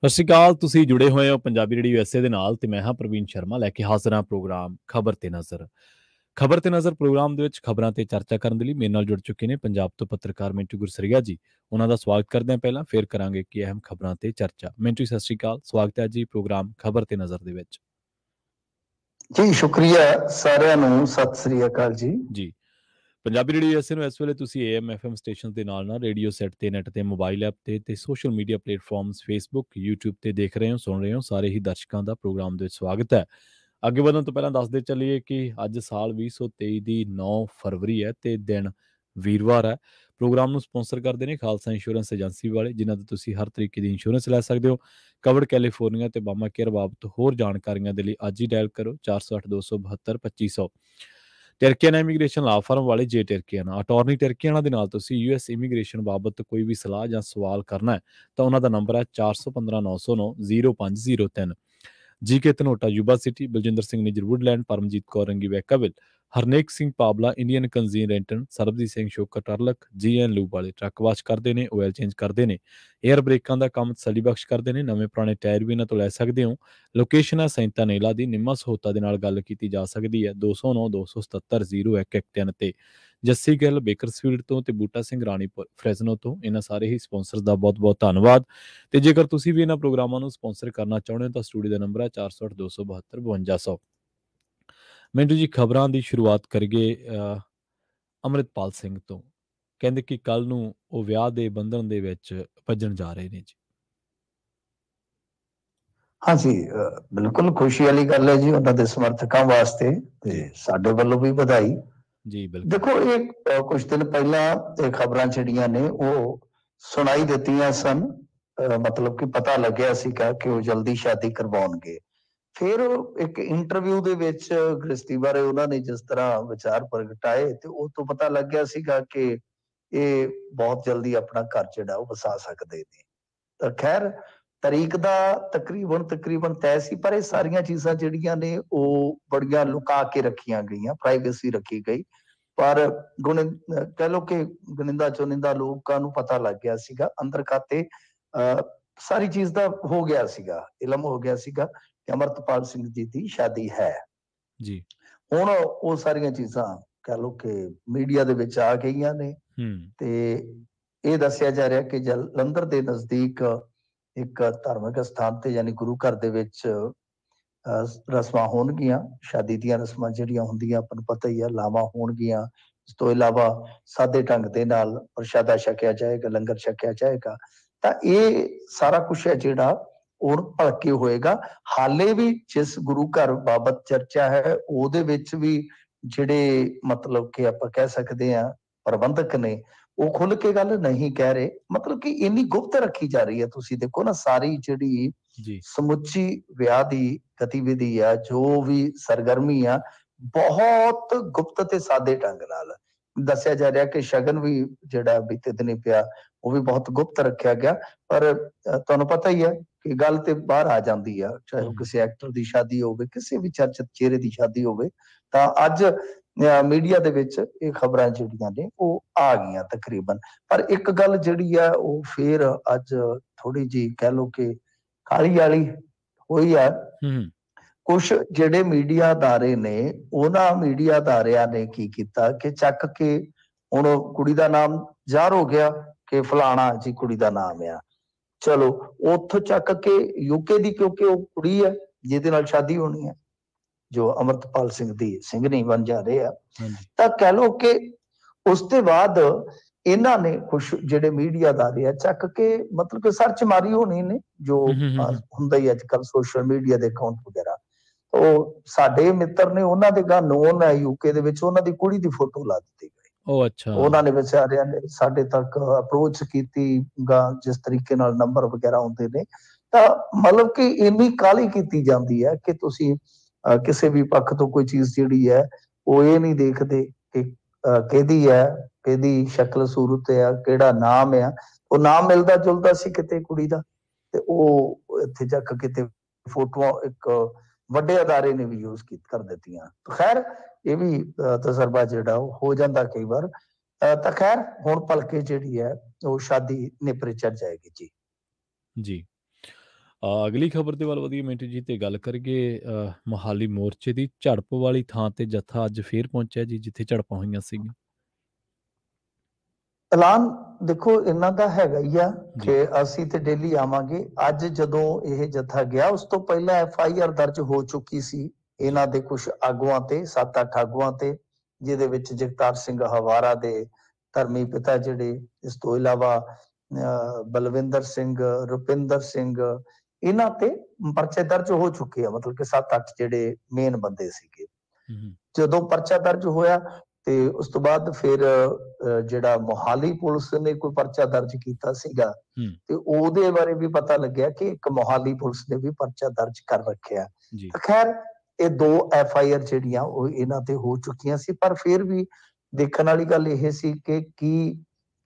ਸਤਿ ਸ਼੍ਰੀ ਅਕਾਲ। ਤੁਸੀਂ ਜੁੜੇ ਹੋਏ ਹੋ ਪੰਜਾਬੀ ਰੇਡੀਓ ਐਸਏ ਦੇ ਨਾਲ ਤੇ ਮੈਂ ਹਾਂ ਪ੍ਰਵੀਨ ਸ਼ਰਮਾ ਲੈ ਕੇ ਹਾਜ਼ਰ ਹਾਂ ਪ੍ਰੋਗਰਾਮ ਖਬਰ ਤੇ ਨਜ਼ਰ। ਖਬਰ ਤੇ ਨਜ਼ਰ ਪ੍ਰੋਗਰਾਮ ਦੇ ਵਿੱਚ ਖਬਰਾਂ ਤੇ ਚਰਚਾ ਕਰਨ ਦੇ ਲਈ ਮੇਰੇ ਨਾਲ ਜੁੜ ਚੁੱਕੇ ਨੇ ਪੰਜਾਬ ਤੋਂ ਪੱਤਰਕਾਰ ਮਿੰਟੂ ਗੁਰਸਰੀਆ ਜੀ। ਉਹਨਾਂ ਦਾ ਸਵਾਗਤ ਕਰਦੇ ਹਾਂ। ਪਹਿਲਾਂ ਫਿਰ ਕਰਾਂਗੇ ਕਿ ਅਹਿਮ ਖਬਰਾਂ ਤੇ ਚਰਚਾ। ਮਿੰਟੂ ਸਤਿ ਸ਼੍ਰੀ ਅਕਾਲ, ਸਵਾਗਤ ਹੈ ਜੀ ਪ੍ਰੋਗਰਾਮ ਖਬਰ ਤੇ ਨਜ਼ਰ ਦੇ ਵਿੱਚ। ਜੀ ਸ਼ੁਕਰੀਆ ਸਾਰਿਆਂ ਨੂੰ, ਸਤਿ ਸ੍ਰੀ ਅਕਾਲ ਜੀ। ਪੰਜਾਬੀ ਰੇਡੀਓ ਐਸਏ ਨੂੰ ਇਸ ਵੇਲੇ ਤੁਸੀਂ AM FM ਸਟੇਸ਼ਨ ਦੇ ਨਾਲ ਰੇਡੀਓ ਸੈੱਟ ਤੇ ਨੈਟ ਤੇ ਮੋਬਾਈਲ ਐਪ ਤੇ social media platforms Facebook YouTube ਤੇ ਦੇਖ ਰਹੇ ਹੋ, ਸੁਣ ਰਹੇ ਹੋ। ਸਾਰੇ ਹੀ ਦਰਸ਼ਕਾਂ ਦਾ ਪ੍ਰੋਗਰਾਮ ਦੇ ਵਿੱਚ ਸਵਾਗਤ ਹੈ। ਅੱਗੇ ਵਧਣ ਤੋਂ ਪਹਿਲਾਂ ਦੱਸਦੇ ਚੱਲੀਏ ਕਿ ਅੱਜ ਸਾਲ 2023 ਦੀ 9 ਫਰਵਰੀ ਹੈ ਤੇ ਦਿਨ ਵੀਰਵਾਰ ਹੈ। ਪ੍ਰੋਗਰਾਮ ਨੂੰ ਸਪਾਂਸਰ ਕਰਦੇ ਨੇ ਖਾਲਸਾ ਇੰਸ਼ੋਰੈਂਸ ਏਜੰਸੀ ਵਾਲੇ, ਜਿਨ੍ਹਾਂ ਤੋਂ ਤੁਸੀਂ ਹਰ ਤਰੀਕੇ ਦੀ ਇੰਸ਼ੋਰੈਂਸ ਲੈ ਸਕਦੇ ਹੋ। ਕਵਰ ਕੈਲੀਫੋਰਨੀਆ ਤੇ ਬਾਮਾ ਕੇਅਰ ਬਾਬਤ ਹੋਰ ਜਾਣਕਾਰੀਆਂ ਦੇ ਲਈ ਅੱਜ ਹੀ ਡਾਇਲ ਕਰੋ 408 272 2500। ਟਰਕੀਆਨਾ ਇਮੀਗ੍ਰੇਸ਼ਨ ਲਾ ਫਰਮ ਵਾਲੇ ਜੇ ਟਰਕੀਆਨਾ ਅਟਾਰਨੀ ਟਰਕੀਆਨਾ ਦੇ ਨਾਲ ਤੁਸੀਂ US ਇਮੀਗ੍ਰੇਸ਼ਨ ਬਾਬਤ ਕੋਈ ਵੀ ਸਲਾਹ ਜਾਂ ਸਵਾਲ ਕਰਨਾ ਹੈ ਤਾਂ ਉਹਨਾਂ ਦਾ ਨੰਬਰ ਹੈ 415 909 0503। GK Dhanota Yuba City, Baljinder Singh Nijjar Woodland, Paramjit Kaur Rangi Vacaville, Harnek Singh Pabla Indian cuisine Renton, Sarabjit Singh Shoka Turlock, GN lube ਵਾਲੇ ਟਰੱਕ ਵਾਸ਼ ਕਰਦੇ ਨੇ, ਆਇਲ ਚੇਂਜ ਕਰਦੇ ਨੇ, ਏਅਰ ਬ੍ਰੇਕਾਂ ਦਾ ਕੰਮ ਤਸੱਲੀ ਬਖਸ਼ ਕਰਦੇ ਨੇ। ਨਵੇਂ ਪੁਰਾਣੇ ਟਾਇਰ ਵੀ ਇਹਨਾਂ ਤੋਂ ਲੈ ਸਕਦੇ ਹੋ। ਲੋਕੇਸ਼ਨ ਹੈ ਸੈਂਤਾ ਨੇਲਾ ਦੀ। ਨਿੰਮਾ ਸਹੋਤਾ ਦੇ ਨਾਲ ਗੱਲ ਕੀਤੀ ਜਾ ਸਕਦੀ ਹੈ 209 277 0113 ਤੇ। ਜੱਸੀ ਗਿੱਲ ਬੇਕਰਸਫੀਲਡ ਤੋਂ ਤੇ ਬੂਟਾ ਸਿੰਘ ਰਾਣੀਪੁਰ ਫਰੈਜ਼ਨੋ ਤੋਂ। ਇਹਨਾਂ ਸਾਰੇ ਹੀ ਸਪਾਂਸਰਸ ਦਾ ਬਹੁਤ ਬਹੁਤ ਧੰਨਵਾਦ। ਤੇ ਜੇਕਰ ਤੁਸੀਂ ਵੀ ਇਹਨਾਂ ਪ੍ਰੋਗਰਾਮਾਂ ਨੂੰ ਸਪਾਂਸਰ ਕਰਨਾ ਚਾਹੁੰਦੇ ਹੋ ਤਾਂ ਸਟੂਡੀਓ ਦਾ ਨੰਬਰ ਹੈ 408 272 5200। ਮੈਨੂੰ ਜੀ ਖਬਰਾਂ ਦੀ ਸ਼ੁਰੂਆਤ ਕਰੀਏ ਅੰਮ੍ਰਿਤਪਾਲ ਸਿੰਘ ਤੋਂ। ਕਹਿੰਦੇ ਕਿ ਕੱਲ ਨੂੰ ਉਹ ਵਿਆਹ ਦੇ ਬੰਧਨ ਦੇ ਵਿੱਚ ਭੱਜਣ ਜਾ ਰਹੇ ਨੇ ਜੀ। ਹਾਂਜੀ, ਬਿਲਕੁਲ ਖੁਸ਼ੀ ਵਾਲੀ ਗੱਲ ਹੈ ਜੀ ਉਹਨਾਂ ਦੇ ਸਮਰਥਕਾਂ ਵਾਸਤੇ ਤੇ ਸਾਡੇ ਵੱਲੋਂ ਵੀ ਵਧਾਈ ਜੀ। ਬਿਲਕੁਲ ਦੇਖੋ, ਇਹ ਕੁਝ ਦਿਨ ਪਹਿਲਾਂ ਇਹ ਖਬਰਾਂ ਜਿਹੜੀਆਂ ਨੇ ਉਹ ਸੁਣਾਈ ਦਿੱਤੀਆਂ ਸਨ। ਮਤਲਬ ਕਿ ਪਤਾ ਲੱਗਿਆ ਸੀਗਾ ਕਿ ਉਹ ਜਲਦੀ ਸ਼ਾਦੀ ਕਰਵਾਉਣਗੇ। ਫਿਰ ਇੱਕ ਇੰਟਰਵਿਊ ਦੇ ਵਿੱਚ ਗ੍ਰਸਤੀ ਬਾਰੇ ਉਹਨਾਂ ਨੇ ਜਿਸ ਤਰ੍ਹਾਂ ਵਿਚਾਰ ਪ੍ਰਗਟਾਏ ਤੇ ਉਹ ਤੋਂ ਪਤਾ ਲੱਗਿਆ ਸੀਗਾ ਕਿ ਇਹ ਬਹੁਤ ਜਲਦੀ ਆਪਣਾ ਘਰ ਜਿਹੜਾ ਉਹ ਵਸਾ ਸਕਦੇ ਨੇ। ਤਾਂ ਖੈਰ ਤਰੀਕ ਦਾ ਤਕਰੀਬਨ ਤੈਅ ਸੀ, ਪਰ ਇਹ ਸਾਰੀਆਂ ਚੀਜ਼ਾਂ ਜਿਹੜੀਆਂ ਨੇ ਉਹ ਬੜੀਆਂ ਲੁਕਾ ਕੇ ਰੱਖੀਆਂ ਗਈਆਂ, ਪ੍ਰਾਈਵੇਸੀ ਰੱਖੀ ਗਈ। ਪਰ ਕਹਿ ਲਓ ਕਿ ਗੁਨਿੰਦਾ ਚੁਨਿੰਦਾ ਲੋਕਾਂ ਨੂੰ ਪਤਾ ਲੱਗ ਗਿਆ ਸੀਗਾ ਅੰਦਰ ਖਾਤੇ। ਸਾਰੀ ਚੀਜ਼ ਦਾ ਹੋ ਗਿਆ ਸੀਗਾ, ਇਲਮ ਹੋ ਗਿਆ ਸੀਗਾ ਕਿ ਅਮਰਤਪਾਲ ਸਿੰਘ ਜੀ ਦੀ ਸ਼ਾਦੀ ਹੈ ਜੀ। ਹੁਣ ਉਹ ਸਾਰੀਆਂ ਚੀਜ਼ਾਂ ਕਹਿ ਲਓ ਕਿ ਮੀਡੀਆ ਦੇ ਵਿੱਚ ਆ ਗਈਆਂ ਨੇ ਤੇ ਇਹ ਦੱਸਿਆ ਜਾ ਰਿਹਾ ਕਿ ਜਲੰਧਰ ਦੇ ਨਜ਼ਦੀਕ ਇੱਕ ਧਾਰਮਿਕ ਸਥਾਨ ਤੇ ਯਾਨੀ ਗੁਰੂ ਘਰ ਦੇ ਵਿੱਚ ਰਸਮਾਂ ਹੋਣਗੀਆਂ। ਸ਼ਾਦੀ ਦੀਆਂ ਰਸਮਾਂ ਜਿਹੜੀਆਂ ਹੁੰਦੀਆਂ ਆਪਾਂ ਨੂੰ ਪਤਾ ਹੀ ਆ, ਲਾਵਾਂ ਹੋਣਗੀਆਂ। ਇਸ ਤੋਂ ਇਲਾਵਾ ਸਾਦੇ ਢੰਗ ਦੇ ਨਾਲ ਪ੍ਰਸ਼ਾਦਾ ਛਕਿਆ ਜਾਏਗਾ, ਲੰਗਰ ਛਕਿਆ ਜਾਏਗਾ। ਤਾਂ ਇਹ ਸਾਰਾ ਕੁਛ ਹੈ ਜਿਹੜਾ ਉਹ ਭਲਕੇ ਹੋਏਗਾ। ਹਾਲੇ ਵੀ ਜਿਸ ਗੁਰੂ ਘਰ ਬਾਬਤ ਚਰਚਾ ਹੈ ਉਹਦੇ ਵਿੱਚ ਵੀ ਜਿਹੜੇ ਮਤਲਬ ਕਿ ਆਪਾਂ ਕਹਿ ਸਕਦੇ ਹਾਂ ਪ੍ਰਬੰਧਕ ਨੇ ਉਹ ਖੁੱਲ ਕੇ ਗੱਲ ਨਹੀਂ ਕਹਿ ਰਹੇ। ਮਤਲਬ ਕਿ ਇੰਨੀ ਗੁਪਤ ਰੱਖੀ ਜਾ ਰਹੀ ਹੈ। ਤੁਸੀਂ ਦੇਖੋ ਨਾ, ਸਾਰੀ ਜਿਹੜੀ ਸਮੁੱਚੀ ਵਿਆਹ ਦੀ ਗਤੀਵਿਧੀ ਆ, ਜੋ ਵੀ ਸਰਗਰਮੀ ਆ, ਬਹੁਤ ਗੁਪਤ ਤੇ ਸਾਦੇ ਢੰਗ ਨਾਲ ਦੱਸਿਆ ਜਾ ਰਿਹਾ ਕਿ ਸ਼ਗਨ ਵੀ ਜਿਹੜਾ ਬੀਤੇ ਦਿਨੇ ਪਿਆ ਉਹ ਵੀ ਬਹੁਤ ਗੁਪਤ ਰੱਖਿਆ ਗਿਆ। ਪਰ ਤੁਹਾਨੂੰ ਪਤਾ ਹੀ ਹੈ ਕਿ ਗੱਲ ਤੇ ਬਾਹਰ ਆ ਜਾਂਦੀ ਆ, ਚਾਹੇ ਉਹ ਕਿਸੇ ਐਕਟਰ ਦੀ ਸ਼ਾਦੀ ਹੋਵੇ, ਕਿਸੇ ਵੀ ਚਰਚਿਤ ਚਿਹਰੇ ਦੀ ਸ਼ਾਦੀ ਹੋਵੇ। ਤਾਂ ਅੱਜ ਮੀਡੀਆ ਦੇ ਵਿੱਚ ਇਹ ਖਬਰਾਂ ਜਿਹੜੀਆਂ ਨੇ ਉਹ ਆ ਗਈਆਂ ਤਕਰੀਬਨ। ਪਰ ਇੱਕ ਗੱਲ ਜਿਹੜੀ ਆ ਉਹ ਫੇਰ ਅੱਜ ਥੋੜੀ ਜਿਹੀ ਕਹਿ ਲਓ ਕਿ ਕਾਲੀ ਵਾਲੀ ਹੋਈ ਆ। ਕੁਛ ਜਿਹੜੇ ਮੀਡੀਆ ਅਦਾਰੇ ਨੇ, ਉਹਨਾਂ ਮੀਡੀਆ ਅਦਾਰਿਆਂ ਨੇ ਕੀ ਕੀਤਾ ਕਿ ਚੱਕ ਕੇ ਹੁਣ ਕੁੜੀ ਦਾ ਨਾਮ ਜ਼ਾਹਰ ਹੋ ਗਿਆ ਕਿ ਫਲਾਣਾ ਜੀ ਕੁੜੀ ਦਾ ਨਾਮ ਆ। ਚਲੋ ਉੱਥੋਂ ਚੱਕ ਕੇ UK ਦੀ, ਕਿਉਂਕਿ ਉਹ ਕੁੜੀ ਹੈ ਜਿਹਦੇ ਨਾਲ ਸ਼ਾਦੀ ਹੋਣੀ ਹੈ, ਜੋ ਅਮਰਤਪਾਲ ਸਿੰਘ ਦੀ ਸਿੰਘਣੀ ਬਣ ਜਾ ਰਹੇ ਆ। ਤਾਂ ਕਹਿ ਲਓ ਕਿ ਉਸ ਤੋਂ ਬਾਅਦ ਇਹਨਾਂ ਨੇ ਕੁਛ ਜਿਹੜੇ ਮੀਡੀਆ ਅਦਾਰੇ ਆ ਚੱਕ ਕੇ ਮਤਲਬ ਕਿ ਸਰਚ ਮਾਰੀ ਹੋਣੀ ਨੇ, ਜੋ ਹੁੰਦਾ ਹੀ ਅੱਜ ਕੱਲ ਸੋਸ਼ਲ ਮੀਡੀਆ ਦੇ ਅਕਾਊਂਟ ਵਗੈਰਾ। ਉਹ ਸਾਡੇ ਮਿੱਤਰ ਨੇ, ਉਹਨਾਂ ਦੇ ਗਾ ਨੋਨ ਹੈ UK ਦੇ ਵਿੱਚ, ਉਹਨਾਂ ਦੀ ਕੁੜੀ ਦੀ ਫੋਟੋ ਲਾ ਦਿੱਤੀ ਗਈ। ਉਹਨਾਂ ਨੇ ਵਿਚਾਰਿਆਂ ਨੇ ਸਾਡੇ ਤੱਕ ਅਪਰੋਚ ਕੀਤੀ ਗਾ, ਜਿਸ ਤਰੀਕੇ ਨਾਲ ਨੰਬਰ ਵਗੈਰਾ ਹੁੰਦੇ ਨੇ। ਤਾਂ ਮਤਲਬ ਕਿ ਇੰਨੀ ਕਾਹਲੀ ਕੀਤੀ ਜਾਂਦੀ ਹੈ ਕਿ ਤੁਸੀਂ ਕਿਸੇ ਵੀ ਪੱਖ ਤੋਂ ਕੋਈ ਚੀਜ਼ ਜਿਹੜੀ ਹੈ ਉਹ ਇਹ ਨਹੀਂ ਦੇਖਦੇ ਕਿ ਕਿਹਦੀ ਹੈ, ਕਿਹਦੀ ਸ਼ਕਲ ਸੂਰਤ ਆ, ਕਿਹੜਾ ਨਾਮ ਆ। ਉਹ ਨਾਮ ਮਿਲਦਾ ਜੁਲਦਾ ਸੀ ਕਿਤੇ ਕੁੜੀ ਦਾ, ਤੇ ਉਹ ਇੱਥੇ ਜਾ ਕੇ ਕਿਤੇ ਫੋਟੋਆਂ ਇੱਕ ਵੱਡੇ ਅਦਾਰੇ ਨੇ ਵੀ ਯੂਜ਼ ਕਰ ਦਿੱਤੀਆਂ। ਖੈਰ ਇਹ ਵੀ ਤਜਰਬਾ ਜਿਹੜਾ ਉਹ ਹੋ ਜਾਂਦਾ ਕਈ ਵਾਰ। ਤਾਂ ਖੈਰ ਹੁਣ ਭਲਕੇ ਜਿਹੜੀ ਹੈ ਉਹ ਸ਼ਾਦੀ ਨਿਪਰੇ ਚੜ ਜਾਏਗੀ ਜੀ। ਅਗਲੀ ਖਬਰ ਦੇ ਵੱਲ ਵਧੀਆ ਮਿੰਟੂ ਜੀ, ਤੇ ਗੱਲ ਕਰੀਏ ਮੋਹਾਲੀ ਮੋਰਚੇ ਦੀ। ਝੜਪ ਵਾਲੀ ਥਾਂ ਤੇ ਜੱਥਾ ਅੱਜ ਫੇਰ ਪਹੁੰਚਿਆ ਜੀ, ਜਿੱਥੇ ਝੜਪਾਂ ਹੋਈਆਂ ਸੀਗੀਆਂ। ਐਲਾਨ ਦੇਖੋ ਇਹਨਾਂ ਦਾ ਹੈਗਾ ਹੀ ਆ ਕਿ ਅਸੀਂ ਤੇ ਡੇਲੀ ਆਵਾਂਗੇ। ਅੱਜ ਜਦੋਂ ਇਹ ਜੱਥਾ ਗਿਆ, ਉਸ ਤੋਂ ਪਹਿਲਾਂ FIR ਦਰਜ ਹੋ ਚੁੱਕੀ ਸੀ ਇਹਨਾਂ ਦੇ ਕੁਝ ਆਗੂਆਂ ਤੇ, 7-8 ਆਗੂਆਂ ਤੇ, ਜਿਹਦੇ ਵਿੱਚ ਜਗਤਾਰ ਸਿੰਘ ਹਵਾਰਾ ਦੇ ਧਰਮੀ ਪਿਤਾ ਜਿਹੜੇ, ਇਸ ਤੋਂ ਇਲਾਵਾ ਬਲਵਿੰਦਰ ਸਿੰਘ, ਰੁਪਿੰਦਰ ਸਿੰਘ, ਇਹਨਾਂ ਤੇ ਪਰਚੇ ਦਰਜ ਹੋ ਚੁੱਕੇ ਆ। ਮਤਲਬ ਕਿ 7-8 ਜਿਹੜੇ ਮੇਨ ਬੰਦੇ ਸੀਗੇ। ਜਦੋਂ ਪਰਚਾ ਦਰਜ ਹੋਇਆ ਤੇ ਉਸ ਤੋਂ ਬਾਅਦ ਫਿਰ ਜਿਹੜਾ ਮੋਹਾਲੀ ਪੁਲਿਸ ਨੇ ਕੋਈ ਪਰਚਾ ਦਰਜ ਕੀਤਾ ਸੀਗਾ, ਤੇ ਉਹਦੇ ਬਾਰੇ ਵੀ ਪਤਾ ਲੱਗਿਆ ਕਿ ਇੱਕ ਮੋਹਾਲੀ ਪੁਲਿਸ ਨੇ ਵੀ ਪਰਚਾ ਦਰਜ ਕਰ ਰੱਖਿਆ। ਖੈਰ ਇਹ 2 FIR ਜਿਹੜੀਆਂ ਉਹ ਇਹਨਾਂ ਤੇ ਹੋ ਚੁੱਕੀਆਂ ਸੀ, ਪਰ ਫਿਰ ਵੀ ਦੇਖਣ ਵਾਲੀ ਗੱਲ ਇਹ ਸੀ ਕਿ ਕੀ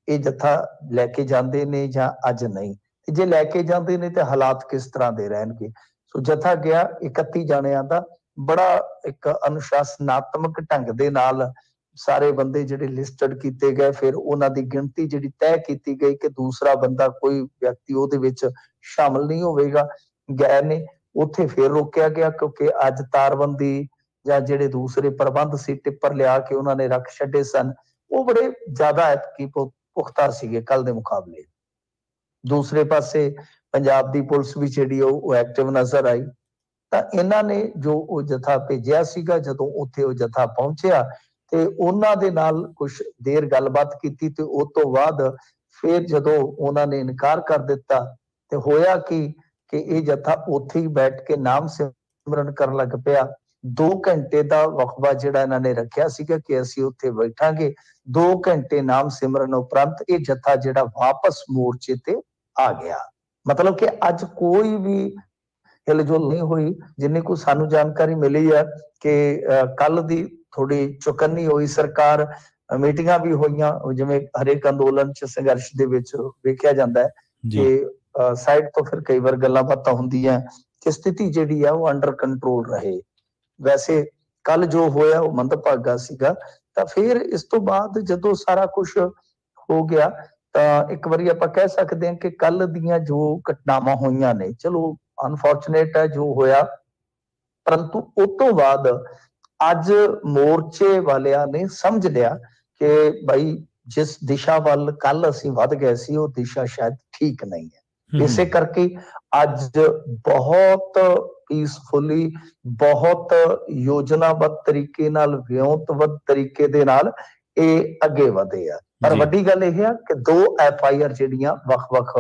ਇਹ ਜੱਥਾ ਲੈ ਕੇ ਜਾਂਦੇ ਨੇ ਜਾਂ ਅੱਜ ਨਹੀਂ, ਤੇ ਜੇ ਲੈ ਕੇ ਜਾਂਦੇ ਨੇ ਤੇ ਹਾਲਾਤ ਕਿਸ ਤਰ੍ਹਾਂ ਦੇ ਰਹਿਣਗੇ। ਸੋ ਜੱਥਾ ਗਿਆ 31 ਜਾਣਿਆਂ ਦਾ, ਬੜਾ ਇੱਕ ਅਨੁਸ਼ਾਸਨਾਤਮਕ ਢੰਗ ਦੇ ਨਾਲ ਸਾਰੇ ਬੰਦੇ ਜਿਹੜੇ ਲਿਸਟਡ ਕੀਤੇ ਗਏ, ਫਿਰ ਉਹਨਾਂ ਦੀ ਗਿਣਤੀ ਜਿਹੜੀ ਤੈਅ ਕੀਤੀ ਗਈ ਕਿ ਦੂਸਰਾ ਬੰਦਾ ਕੋਈ ਵਿਅਕਤੀ ਉਹਦੇ ਵਿੱਚ ਸ਼ਾਮਲ ਨਹੀਂ ਹੋਵੇਗਾ। ਗਏ ਨੇ ਉੱਥੇ ਫਿਰ ਰੋਕਿਆ ਗਿਆ, ਕਿਉਂਕਿ ਅੱਜ ਤਾਰਬੰਦੀ ਜਾਂ ਜਿਹੜੇ ਦੂਸਰੇ ਪ੍ਰਬੰਧ ਸੀ, ਟਿੱਪਰ ਲਿਆ ਕੇ ਉਹਨਾਂ ਨੇ ਰੱਖ ਛੱਡੇ ਸਨ, ਉਹ ਬੜੇ ਜ਼ਿਆਦਾ ਐਤਕੀ ਪੁਖਤਾ ਸੀਗੇ ਕੱਲ ਦੇ ਮੁਕਾਬਲੇ। ਦੂਸਰੇ ਪਾਸੇ ਪੰਜਾਬ ਦੀ ਪੁਲਿਸ ਵੀ ਜਿਹੜੀ ਉਹ ਐਕਟਿਵ ਨਜ਼ਰ ਆਈ। ਤਾਂ ਇਹਨਾਂ ਨੇ ਜੋ ਉਹ ਜਥਾ ਭੇਜਿਆ ਸੀਗਾ, ਜਦੋਂ ਉੱਥੇ ਉਹ ਜਥਾ ਪਹੁੰਚਿਆ ਤੇ ਉਹਨਾਂ ਦੇ ਨਾਲ ਕੁਝ ਦੇਰ ਗੱਲਬਾਤ ਕੀਤੀ, ਤੇ ਉਸ ਤੋਂ ਬਾਅਦ ਫਿਰ ਜਦੋਂ ਉਹਨਾਂ ਨੇ ਇਨਕਾਰ ਕਰ ਦਿੱਤਾ ਤੇ ਹੋਇਆ ਕਿ ਇਹ ਜਥਾ ਉੱਥੇ ਹੀ ਬੈਠ ਕੇ ਨਾਮ ਸਿਮਰਨ ਕਰਨ ਲੱਗ ਪਿਆ। 2 ਘੰਟੇ ਦਾ ਵਕਫਾ ਜਿਹੜਾ ਇਹਨਾਂ ਨੇ ਰੱਖਿਆ ਸੀਗਾ ਕਿ ਅਸੀਂ ਉੱਥੇ ਬੈਠਾਂਗੇ। 2 ਘੰਟੇ ਨਾਮ ਸਿਮਰਨ ਉਪਰੰਤ ਇਹ ਜਥਾ ਜਿਹੜਾ ਵਾਪਸ ਮੋਰਚੇ ਤੇ ਆ ਗਿਆ। ਮਤਲਬ ਕਿ ਅੱਜ ਕੋਈ ਵੀ ਹਿਲਜੁਲ ਨਹੀਂ ਹੋਈ। ਜਿੰਨੀ ਕੁ ਸਾਨੂੰ ਜਾਣਕਾਰੀ ਮਿਲੀ ਹੈ ਕਿ ਕੱਲ ਦੀ ਥੋੜੀ ਚੁਕੰਨੀ ਹੋਈ ਸਰਕਾਰ, ਮੀਟਿੰਗਾਂ ਵੀ ਹੋਈਆਂ, ਜਿਵੇਂ ਹਰੇਕ ਅੰਦੋਲਨ ਚ ਸੰਘਰਸ਼ ਦੇ ਵਿੱਚ ਵੇਖਿਆ ਜਾਂਦਾ ਹੈ ਕਿ ਸਾਈਡ ਤੋਂ ਫਿਰ ਕਈ ਵਾਰ ਗੱਲਾਂ ਬਾਤਾਂ ਹੁੰਦੀਆਂ ਕਿ ਸਥਿਤੀ ਜਿਹੜੀ ਆ ਉਹ ਅੰਡਰ ਕੰਟਰੋਲ ਰਹੇ। ਵੈਸੇ ਕੱਲ ਜੋ ਹੋਇਆ ਉਹ ਮੰਦਭਾਗਾ ਸੀਗਾ। ਤਾਂ ਫਿਰ ਇਸ ਤੋਂ ਬਾਅਦ ਜਦੋਂ ਸਾਰਾ ਕੁਝ ਹੋ ਗਿਆ ਤਾਂ ਇੱਕ ਵਾਰੀ ਆਪਾਂ ਕਹਿ ਸਕਦੇ ਹਾਂ ਕਿ ਕੱਲ ਦੀਆਂ ਜੋ ਘਟਨਾਵਾਂ ਹੋਈਆਂ ਨੇ, ਚਲੋ ਅਨਫੋਰਚੂਨੇਟ ਹੈ ਜੋ ਹੋਇਆ, ਪਰੰਤੂ ਉਸ ਤੋਂ ਬਾਅਦ ਅੱਜ ਮੋਰਚੇ ਵਾਲਿਆਂ ਨੇ ਸਮਝ ਲਿਆ ਕਿ ਭਾਈ ਜਿਸ ਦਿਸ਼ਾ ਵੱਲ ਕੱਲ ਅਸੀਂ ਵੱਧ ਗਏ ਸੀ ਉਹ ਦਿਸ਼ਾ ਸ਼ਾਇਦ ਠੀਕ ਨਹੀਂ ਹੈ। ਇਸੇ ਕਰਕੇ ਅੱਜ ਬਹੁਤ ਪੀਸਫੁਲੀ, ਬਹੁਤ ਯੋਜਨਾਬੱਧ ਤਰੀਕੇ ਨਾਲ, ਵਿਉਂਤਬੱਧ ਤਰੀਕੇ ਦੇ ਨਾਲ ਇਹ ਅੱਗੇ ਵਧੇ ਆ। ਪਰ ਵੱਡੀ ਗੱਲ ਇਹ ਆ ਕਿ 2 FIR ਜਿਹੜੀਆਂ ਵੱਖ-ਵੱਖ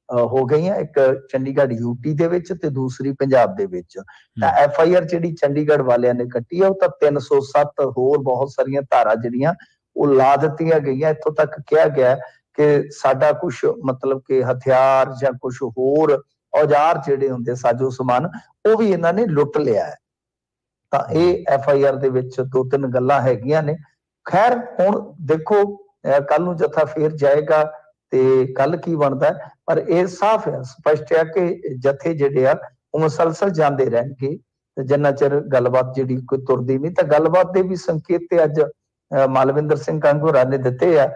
ਹੋ ਗਈਆਂ, ਇੱਕ ਚੰਡੀਗੜ੍ਹ UT ਦੇ ਵਿੱਚ ਤੇ ਦੂਸਰੀ ਪੰਜਾਬ ਦੇ ਵਿੱਚ। ਤਾਂ FIR ਜਿਹੜੀ ਚੰਡੀਗੜ੍ਹ ਵਾਲਿਆਂ ਨੇ ਕੱਟੀ ਆ ਉਹ ਤਾਂ 307 ਹੋਰ ਬਹੁਤ ਸਾਰੀਆਂ ਧਾਰਾ ਜਿਹੜੀਆਂ ਉਹ ਲਾ ਦਿੱਤੀਆਂ ਗਈਆਂ। ਇੱਥੋਂ ਤੱਕ ਕਿਹਾ ਗਿਆ ਕਿ ਸਾਡਾ ਕੁਝ ਮਤਲਬ ਕਿ ਹਥਿਆਰ ਜਾਂ ਕੁਝ ਹੋਰ ਔਜ਼ਾਰ ਜਿਹੜੇ ਹੁੰਦੇ, ਸਾਜੋ ਸਮਾਨ, ਉਹ ਵੀ ਇਹਨਾਂ ਨੇ ਲੁੱਟ ਲਿਆ ਹੈ। ਤਾਂ ਇਹ FIR ਦੇ ਵਿੱਚ 2-3 ਗੱਲਾਂ ਹੈਗੀਆਂ ਨੇ। ਖੈਰ ਹੁਣ ਦੇਖੋ ਕੱਲ ਨੂੰ ਜਥਾ ਫੇਰ ਜਾਏਗਾ ਤੇ ਕੱਲ ਕੀ ਬਣਦਾ, ਪਰ ਇਹ ਸਾਫ਼ ਹੈ, ਸਪਸ਼ਟ ਹੈ ਕਿ ਜਥੇ ਜਿਹੜੇ ਆ ਉਹ ਮੁਸਲਸਲ ਜਾਂਦੇ ਰਹਿਣਗੇ ਤੇ ਜਿੰਨਾ ਚਿਰ ਗੱਲਬਾਤ ਜਿਹੜੀ ਕੋਈ ਤੁਰਦੀ ਨਹੀਂ। ਤਾਂ ਗੱਲਬਾਤ ਦੇ ਵੀ ਸੰਕੇਤ ਤੇ ਅੱਜ ਮਾਲਵਿੰਦਰ ਸਿੰਘ ਕਾਂਗੋਰਾ ਨੇ ਦਿੱਤੇ ਆ।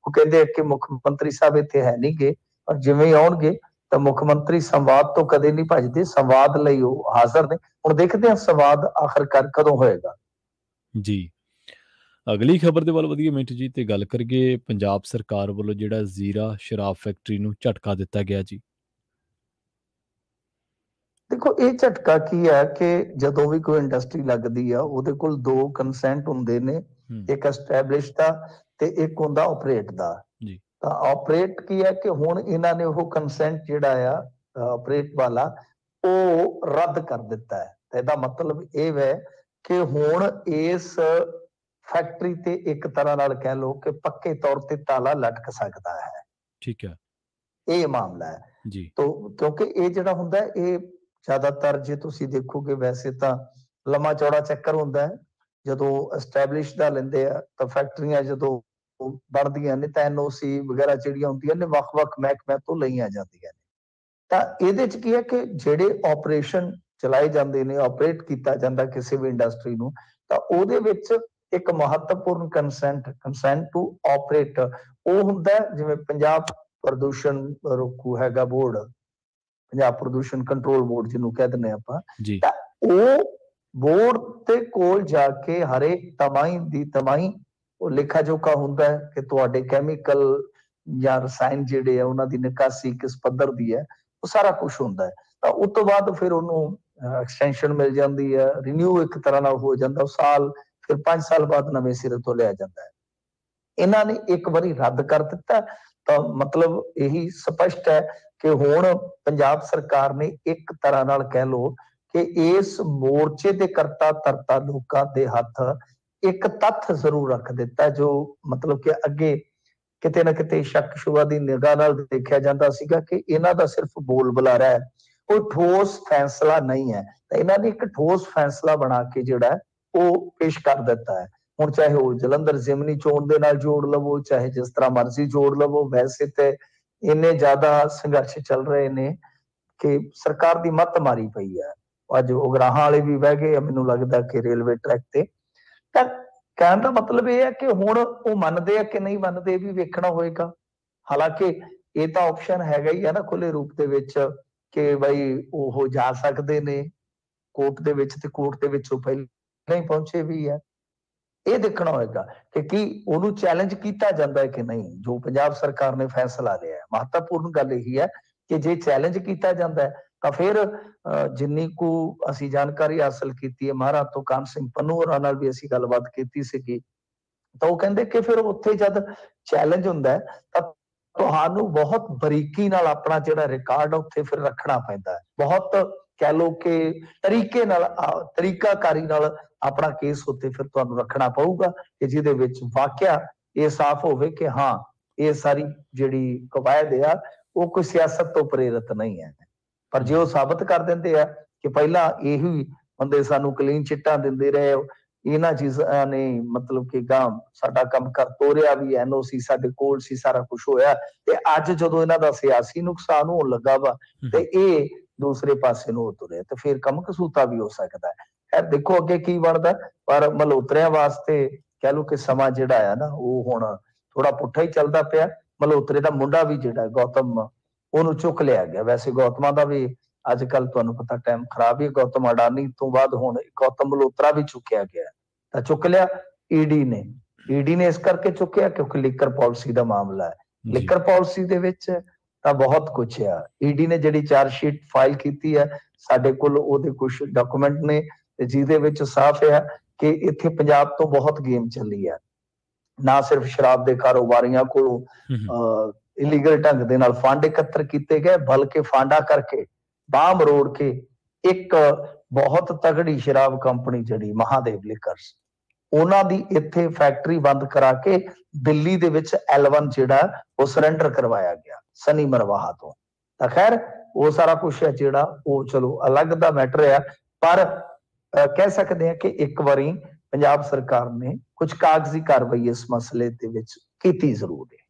ਉਹ ਕਹਿੰਦੇ ਕਿ ਮੁੱਖ ਮੰਤਰੀ ਸਾਹਿਬ ਇੱਥੇ ਹੈ ਨਹੀਂ ਗੇ, ਪਰ ਜਿਵੇਂ ਆਉਣਗੇ ਤਾਂ ਮੁੱਖ ਮੰਤਰੀ ਸੰਵਾਦ ਤੋਂ ਕਦੇ ਨਹੀਂ ਭੱਜਦੇ, ਸੰਵਾਦ ਲਈ ਉਹ ਹਾਜ਼ਰ ਨੇ। ਹੁਣ ਦੇਖਦੇ ਹਾਂ ਸੰਵਾਦ ਆਖਰਕਾਰ ਕਦੋਂ ਹੋਏਗਾ। ਜੀ, ਅਗਲੀ ਖਬਰ ਦੇ ਵੱਲ ਵਧੀਆ ਮਿੰਟ ਜੀ, ਤੇ ਗੱਲ ਕਰੀਏ ਪੰਜਾਬ ਸਰਕਾਰ ਵੱਲੋਂ ਜਿਹੜਾ ਜ਼ੀਰਾ ਸ਼ਰਾਬ ਫੈਕਟਰੀ ਨੂੰ ਝਟਕਾ ਦਿੱਤਾ ਗਿਆ ਜੀ। ਦੇਖੋ ਇਹ ਝਟਕਾ ਕੀ ਹੈ ਕਿ ਜਦੋਂ ਵੀ ਕੋਈ ਇੰਡਸਟਰੀ ਲੱਗਦੀ ਆ ਉਹਦੇ ਕੋਲ 2 ਕੰਸੈਂਟ ਹੁੰਦੇ ਨੇ, ਇੱਕ ਐਸਟੈਬਲਿਸ਼ ਦਾ ਤੇ ਇੱਕ ਹੁੰਦਾ ਆਪਰੇਟ ਦਾ। ਤਾਂ ਆਪਰੇਟ ਕੀ ਹੈ ਕਿ ਹੁਣ ਇਹਨਾਂ ਨੇ ਉਹ ਕੰਸੈਂਟ ਜਿਹੜਾ ਆ ਆਪਰੇਟ ਵਾਲਾ ਉਹ ਰੱਦ ਕਰ ਦਿੱਤਾ ਹੈ। ਤਾਂ ਇਹਦਾ ਮਤਲਬ ਇਹ ਹੈ ਕਿ ਹੁਣ ਇਸ ਫੈਕਟਰੀ ਤੇ ਇੱਕ ਤਰ੍ਹਾਂ ਨਾਲ ਕਹਿ ਲਓ ਕਿ ਪੱਕੇ ਤੌਰ ਤੇ ਤਾਲਾ ਲਟਕ ਸਕਦਾ ਹੈ। ਠੀਕ ਹੈ, ਇਹ ਮਾਮਲਾ ਹੈ ਜੀ। ਤਾਂ ਕਿਉਂਕਿ ਇਹ ਜਿਹੜਾ ਹੁੰਦਾ ਇਹ ਜ਼ਿਆਦਾਤਰ ਜੇ ਤੁਸੀਂ ਦੇਖੋਗੇ ਵੈਸੇ ਤਾਂ ਲੰਮਾ ਚੌੜਾ ਚੱਕਰ ਹੁੰਦਾ ਹੈ। ਜਦੋਂ ਐਸਟੈਬਲਿਸ਼ ਦਾ ਲੈਂਦੇ ਆ ਤਾਂ ਫੈਕਟਰੀਆਂ ਜਦੋਂ ਬਣਦੀਆਂ ਨੇ ਤਾਂ NOC ਵਗੈਰਾ ਜਿਹੜੀਆਂ ਹੁੰਦੀਆਂ ਨੇ ਵੱਖ-ਵੱਖ ਮਹਿਕਮਿਆਂ ਤੋਂ ਲਈਆਂ ਜਾਂਦੀਆਂ ਨੇ। ਤਾਂ ਇਹਦੇ ਚ ਕੀ ਹੈ ਕਿ ਜਿਹੜੇ ਆਪਰੇਸ਼ਨ ਚਲਾਏ ਜਾਂਦੇ ਨੇ, ਆਪਰੇਟ ਕੀਤਾ ਜਾਂਦਾ ਕਿਸੇ ਵੀ ਇੰਡਸਟਰੀ ਨੂੰ, ਤਾਂ ਉਹਦੇ ਵਿੱਚ ਇੱਕ ਮਹੱਤਵਪੂਰਨ ਕੰਸੈਂਟ ਟੂ ਆਪਰੇਟ ਉਹ ਹੁੰਦਾ, ਜਿਵੇਂ ਪੰਜਾਬ ਪ੍ਰਦੂਸ਼ਣ ਰੋਕੂ ਹੈਗਾ ਬੋਰਡ, ਪੰਜਾਬ ਪ੍ਰਦੂਸ਼ਣ ਕੰਟਰੋਲ ਬੋਰਡ ਜਿਹਨੂੰ ਕਹਿ ਦਿੰਦੇ ਆਪਾਂ, ਤਾਂ ਉਹ ਬੋਰਡ ਤੇ ਕੋਲ ਜਾ ਕੇ ਹਰੇਕ ਤਮਾਈ ਦੀ ਤਮਾਈ ਉਹ ਲੇਖਾ ਜੋਖਾ ਹੁੰਦਾ ਹੈ ਕਿ ਤੁਹਾਡੇ ਕੈਮੀਕਲ ਜਾਂ ਰਸਾਇਣ ਜਿਹੜੇ ਆ ਉਹਨਾਂ ਦੀ ਨਿਕਾਸੀ ਕਿਸ ਪੱਧਰ ਦੀ ਹੈ, ਉਹ ਸਾਰਾ ਕੁਝ ਹੁੰਦਾ ਹੈ। ਤਾਂ ਉਸ ਤੋਂ ਬਾਅਦ ਫਿਰ ਉਹਨੂੰ ਐਕਸਟੈਂਸ਼ਨ ਮਿਲ ਜਾਂਦੀ ਹੈ, ਰੀਨਿਊ ਇੱਕ ਤਰ੍ਹਾਂ ਨਾਲ ਹੋ ਜਾਂਦਾ ਸਾਲ, ਫਿਰ 5 ਸਾਲ ਬਾਅਦ ਨਵੇਂ ਸਿਰੇ ਤੋਂ ਲਿਆ ਜਾਂਦਾ ਹੈ। ਇਹਨਾਂ ਨੇ ਇੱਕ ਵਾਰੀ ਰੱਦ ਕਰ ਦਿੱਤਾ, ਤਾਂ ਮਤਲਬ ਇਹੀ ਸਪਸ਼ਟ ਹੈ ਕਿ ਹੁਣ ਪੰਜਾਬ ਸਰਕਾਰ ਨੇ ਇੱਕ ਤਰ੍ਹਾਂ ਨਾਲ ਕਹਿ ਲਓ ਕਿ ਇਸ ਮੋਰਚੇ ਦੇ ਕਰਤਾ ਧਰਤਾ ਲੋਕਾਂ ਦੇ ਹੱਥ ਇੱਕ ਤੱਥ ਜ਼ਰੂਰ ਰੱਖ ਦਿੱਤਾ, ਜੋ ਮਤਲਬ ਕਿ ਅੱਗੇ ਕਿਤੇ ਨਾ ਕਿਤੇ ਸ਼ੱਕ ਸ਼ੁਬਾ ਦੀ ਨਿਗਾਹ ਨਾਲ ਦੇਖਿਆ ਜਾਂਦਾ ਸੀਗਾ ਕਿ ਇਹਨਾਂ ਦਾ ਸਿਰਫ ਬੋਲ ਬੁਲਾਰਾ ਹੈ, ਕੋਈ ਠੋਸ ਫੈਸਲਾ ਨਹੀਂ ਹੈ। ਤਾਂ ਇਹਨਾਂ ਨੇ ਇੱਕ ਠੋਸ ਫੈਸਲਾ ਬਣਾ ਕੇ ਜਿਹੜਾ ਉਹ ਪੇਸ਼ ਕਰ ਦਿੱਤਾ ਹੈ। ਹੁਣ ਚਾਹੇ ਉਹ ਜਲੰਧਰ ਜ਼ਿਮਨੀ ਚੋਣ ਦੇ ਨਾਲ ਜੋੜ ਲਵੋ, ਚਾਹੇ ਜਿਸ ਤਰ੍ਹਾਂ ਮਰਜ਼ੀ ਜੋੜ ਲਵੋ, ਵੈਸੇ ਤੇ ਇੰਨੇ ਜ਼ਿਆਦਾ ਸੰਘਰਸ਼ ਚੱਲ ਰਹੇ ਨੇ ਕਿ ਸਰਕਾਰ ਦੀ ਮੱਤ ਮਾਰੀ ਪਈ ਹੈ। ਅੱਜ ਉਗਰਾਹਾਂ ਵਾਲੇ ਵੀ ਬਹਿ ਗਏ, ਮੈਨੂੰ ਲੱਗਦਾ ਕਿ ਰੇਲਵੇ ਟਰੈਕ ਤੇ। ਤਾਂ ਕਹਿਣ ਦਾ ਮਤਲਬ ਇਹ ਹੈ ਕਿ ਹੁਣ ਉਹ ਮੰਨਦੇ ਆ ਕਿ ਨਹੀਂ ਮੰਨਦੇ, ਇਹ ਵੀ ਵੇਖਣਾ ਹੋਏਗਾ। ਹਾਲਾਂਕਿ ਇਹ ਤਾਂ ਆਪਸ਼ਨ ਹੈਗਾ ਹੀ ਹੈ ਨਾ ਖੁੱਲੇ ਰੂਪ ਦੇ ਵਿੱਚ ਕਿ ਬਈ ਉਹ ਜਾ ਸਕਦੇ ਨੇ ਕੋਰਟ ਦੇ ਵਿੱਚ, ਤੇ ਕੋਰਟ ਦੇ ਵਿੱਚ ਉਹ ਪਹਿਲਾਂ ਹੀ ਪਹੁੰਚੇ ਵੀ ਹੈ। ਇਹ ਦੇਖਣਾ ਹੋਏਗਾ ਕਿ ਕੀ ਉਹਨੂੰ ਚੈਲੰਜ ਕੀਤਾ ਜਾਂਦਾ ਹੈ ਕਿ ਨਹੀਂ, ਜੋ ਪੰਜਾਬ ਸਰਕਾਰ ਨੇ ਫੈਸਲਾ ਲਿਆ ਹੈ। ਮਹੱਤਵਪੂਰਨ ਗੱਲ ਇਹੀ ਹੈ ਕਿ ਜੇ ਚੈਲੰਜ ਕੀਤਾ ਜਾਂਦਾ ਹੈ ਤਾਂ ਫਿਰ ਜਿੰਨੀ ਕੁ ਅਸੀਂ ਜਾਣਕਾਰੀ ਹਾਸਲ ਕੀਤੀ ਹੈ ਮਹਾਰਾਜ ਤੋਂ ਕਾਨ ਸਿੰਘ ਪੰਨੂ ਹੋਰਾਂ ਨਾਲ ਵੀ ਅਸੀਂ ਗੱਲਬਾਤ ਕੀਤੀ ਸੀਗੀ, ਤਾਂ ਉਹ ਕਹਿੰਦੇ ਕਿ ਫਿਰ ਉੱਥੇ ਜਦ ਚੈਲੰਜ ਹੁੰਦਾ ਹੈ ਤਾਂ ਤੁਹਾਨੂੰ ਬਹੁਤ ਬਰੀਕੀ ਨਾਲ ਆਪਣਾ ਜਿਹੜਾ ਰਿਕਾਰਡ ਉੱਥੇ ਫਿਰ ਰੱਖਣਾ ਪੈਂਦਾ ਹੈ, ਬਹੁਤ ਕਹਿ ਲਓ ਕਿ ਤਰੀਕੇ ਨਾਲ ਤਰੀਕਾਕਾਰੀ ਨਾਲ ਆਪਣਾ ਕੇਸ ਉੱਤੇ ਫਿਰ ਤੁਹਾਨੂੰ ਰੱਖਣਾ ਪਊਗਾ ਕਿ ਜਿਹਦੇ ਵਿੱਚ ਵਾਕਿਆ ਇਹ ਸਾਫ਼ ਹੋਵੇ ਕਿ ਹਾਂ ਇਹ ਸਾਰੀ ਜਿਹੜੀ ਕਵਾਇਦ ਆ ਉਹ ਕੋਈ ਸਿਆਸਤ ਤੋਂ ਪ੍ਰੇਰਿਤ ਨਹੀਂ ਹੈ। ਪਰ ਜੇ ਉਹ ਸਾਬਤ ਕਰ ਦਿੰਦੇ ਆ ਕਿ ਪਹਿਲਾਂ ਇਹੀ ਬੰਦੇ ਸਾਨੂੰ ਕਲੀਨ ਚਿੱਟਾਂ ਦਿੰਦੇ ਰਹੇ, ਇਹਨਾਂ ਚੀਜ਼ਾਂ ਨੇ ਮਤਲਬ ਕਿ ਗਾਂ ਸਾਡਾ ਕੰਮ ਕਰ ਤੋਰਿਆ ਵੀ, ਐਨਓਸੀ ਸਾਡੇ ਕੋਲ ਸੀ, ਸਾਰਾ ਕੁਝ ਹੋਇਆ, ਤੇ ਅੱਜ ਜਦੋਂ ਇਹਨਾਂ ਦਾ ਸਿਆਸੀ ਨੁਕਸਾਨ ਹੋਣ ਲੱਗਾ ਵਾ ਤੇ ਇਹ ਦੂਸਰੇ ਪਾਸੇ ਨੂੰ ਤੁਰੇ, ਤੇ ਫਿਰ ਕੰਮ ਕਸੂਤਾ ਵੀ ਹੋ ਸਕਦਾ ਹੈ। ਖੈਰ ਦੇਖੋ ਅੱਗੇ ਕੀ ਬਣਦਾ, ਪਰ ਮਲਹੋਤਰਿਆਂ ਵਾਸਤੇ ਕਹਿ ਲਓ ਕਿ ਸਮਾਂ ਜਿਹੜਾ ਆ ਨਾ ਉਹ ਹੁਣ ਥੋੜਾ ਪੁੱਠਾ ਹੀ ਚੱਲਦਾ ਪਿਆ। ਮਲਹੋਤਰੇ ਦਾ ਮੁੰਡਾ ਵੀ ਜਿਹੜਾ ਗੌਤਮ, ਉਹਨੂੰ ਚੁੱਕ ਲਿਆ ਗਿਆ। ਵੈਸੇ ਗੌਤਮਾਂ ਦਾ ਵੀ ਅੱਜ ਕੱਲ ਤੁਹਾਨੂੰ ਪਤਾ ਟਾਈਮ ਖਰਾਬ ਹੀ, ਗੌਤਮ ਅਡਾਨੀ ਤੋਂ ਬਾਅਦ ਹੁਣ ਗੌਤਮ ਮਲਹੋਤਰਾ ਵੀ ਚੁੱਕਿਆ ਗਿਆ। ਤਾਂ ਚੁੱਕ ਲਿਆ ਈਡੀ ਨੇ ਇਸ ਕਰਕੇ ਚੁੱਕਿਆ ਕਿਉਂਕਿ ਲਿਕਰ ਪਾਲਿਸੀ ਦਾ ਮਾਮਲਾ ਹੈ। ਲਿਕਰ ਪਾਲਿਸੀ ਦੇ ਵਿੱਚ ਤਾਂ ਬਹੁਤ ਕੁਝ ਆ। ਈਡੀ ਨੇ ਜਿਹੜੀ ਚਾਰਜ ਸ਼ੀਟ ਫਾਈਲ ਕੀਤੀ ਹੈ, ਸਾਡੇ ਕੋਲ ਉਹਦੇ ਕੁਝ ਡਾਕੂਮੈਂਟ ਨੇ ਜਿਹਦੇ ਵਿੱਚ ਸਾਫ਼ ਹੈ ਕਿ ਇੱਥੇ ਪੰਜਾਬ ਤੋਂ ਬਹੁਤ ਗੇਮ ਚੱਲੀ ਹੈ। ਨਾ ਸਿਰਫ ਸ਼ਰਾਬ ਦੇ ਕਾਰੋਬਾਰੀਆਂ ਕੋਲੋਂ ਇਲੀਗਲ ਢੰਗ ਦੇ ਨਾਲ ਫੰਡ ਇਕੱਤਰ ਕੀਤੇ ਗਏ, ਬਲਕਿ ਫਾਂਡਾ ਕਰਕੇ ਬਾਹ ਮਰੋੜ ਕੇ ਇੱਕ ਬਹੁਤ ਤਗੜੀ ਸ਼ਰਾਬ ਕੰਪਨੀ ਜਿਹੜੀ ਮਹਾਦੇਵ ਲਿਕਰਸ, ਉਹਨਾਂ ਦੀ ਇੱਥੇ ਫੈਕਟਰੀ ਬੰਦ ਕਰਾ ਕੇ ਦਿੱਲੀ ਦੇ ਵਿੱਚ L1 ਜਿਹੜਾ ਉਹ ਸਰੈਂਡਰ ਕਰਵਾਇਆ ਗਿਆ ਸਨੀ ਮਰਵਾਹਾ ਤੋਂ। ਤਾਂ ਖੈਰ ਉਹ ਸਾਰਾ ਕੁਛ ਹੈ ਜਿਹੜਾ ਉਹ ਚਲੋ ਅਲੱਗ ਦਾ ਮੈਟਰ ਹੈ, ਪਰ ਕਹਿ ਸਕਦੇ ਹਾਂ ਕਿ ਇੱਕ ਵਾਰੀ ਪੰਜਾਬ ਸਰਕਾਰ ਨੇ ਕੁਝ ਕਾਗਜ਼ੀ ਕਾਰਵਾਈ ਇਸ ਮਸਲੇ ਦੇ ਵਿੱਚ ਕੀਤੀ ਜ਼ਰੂਰ ਹੈ।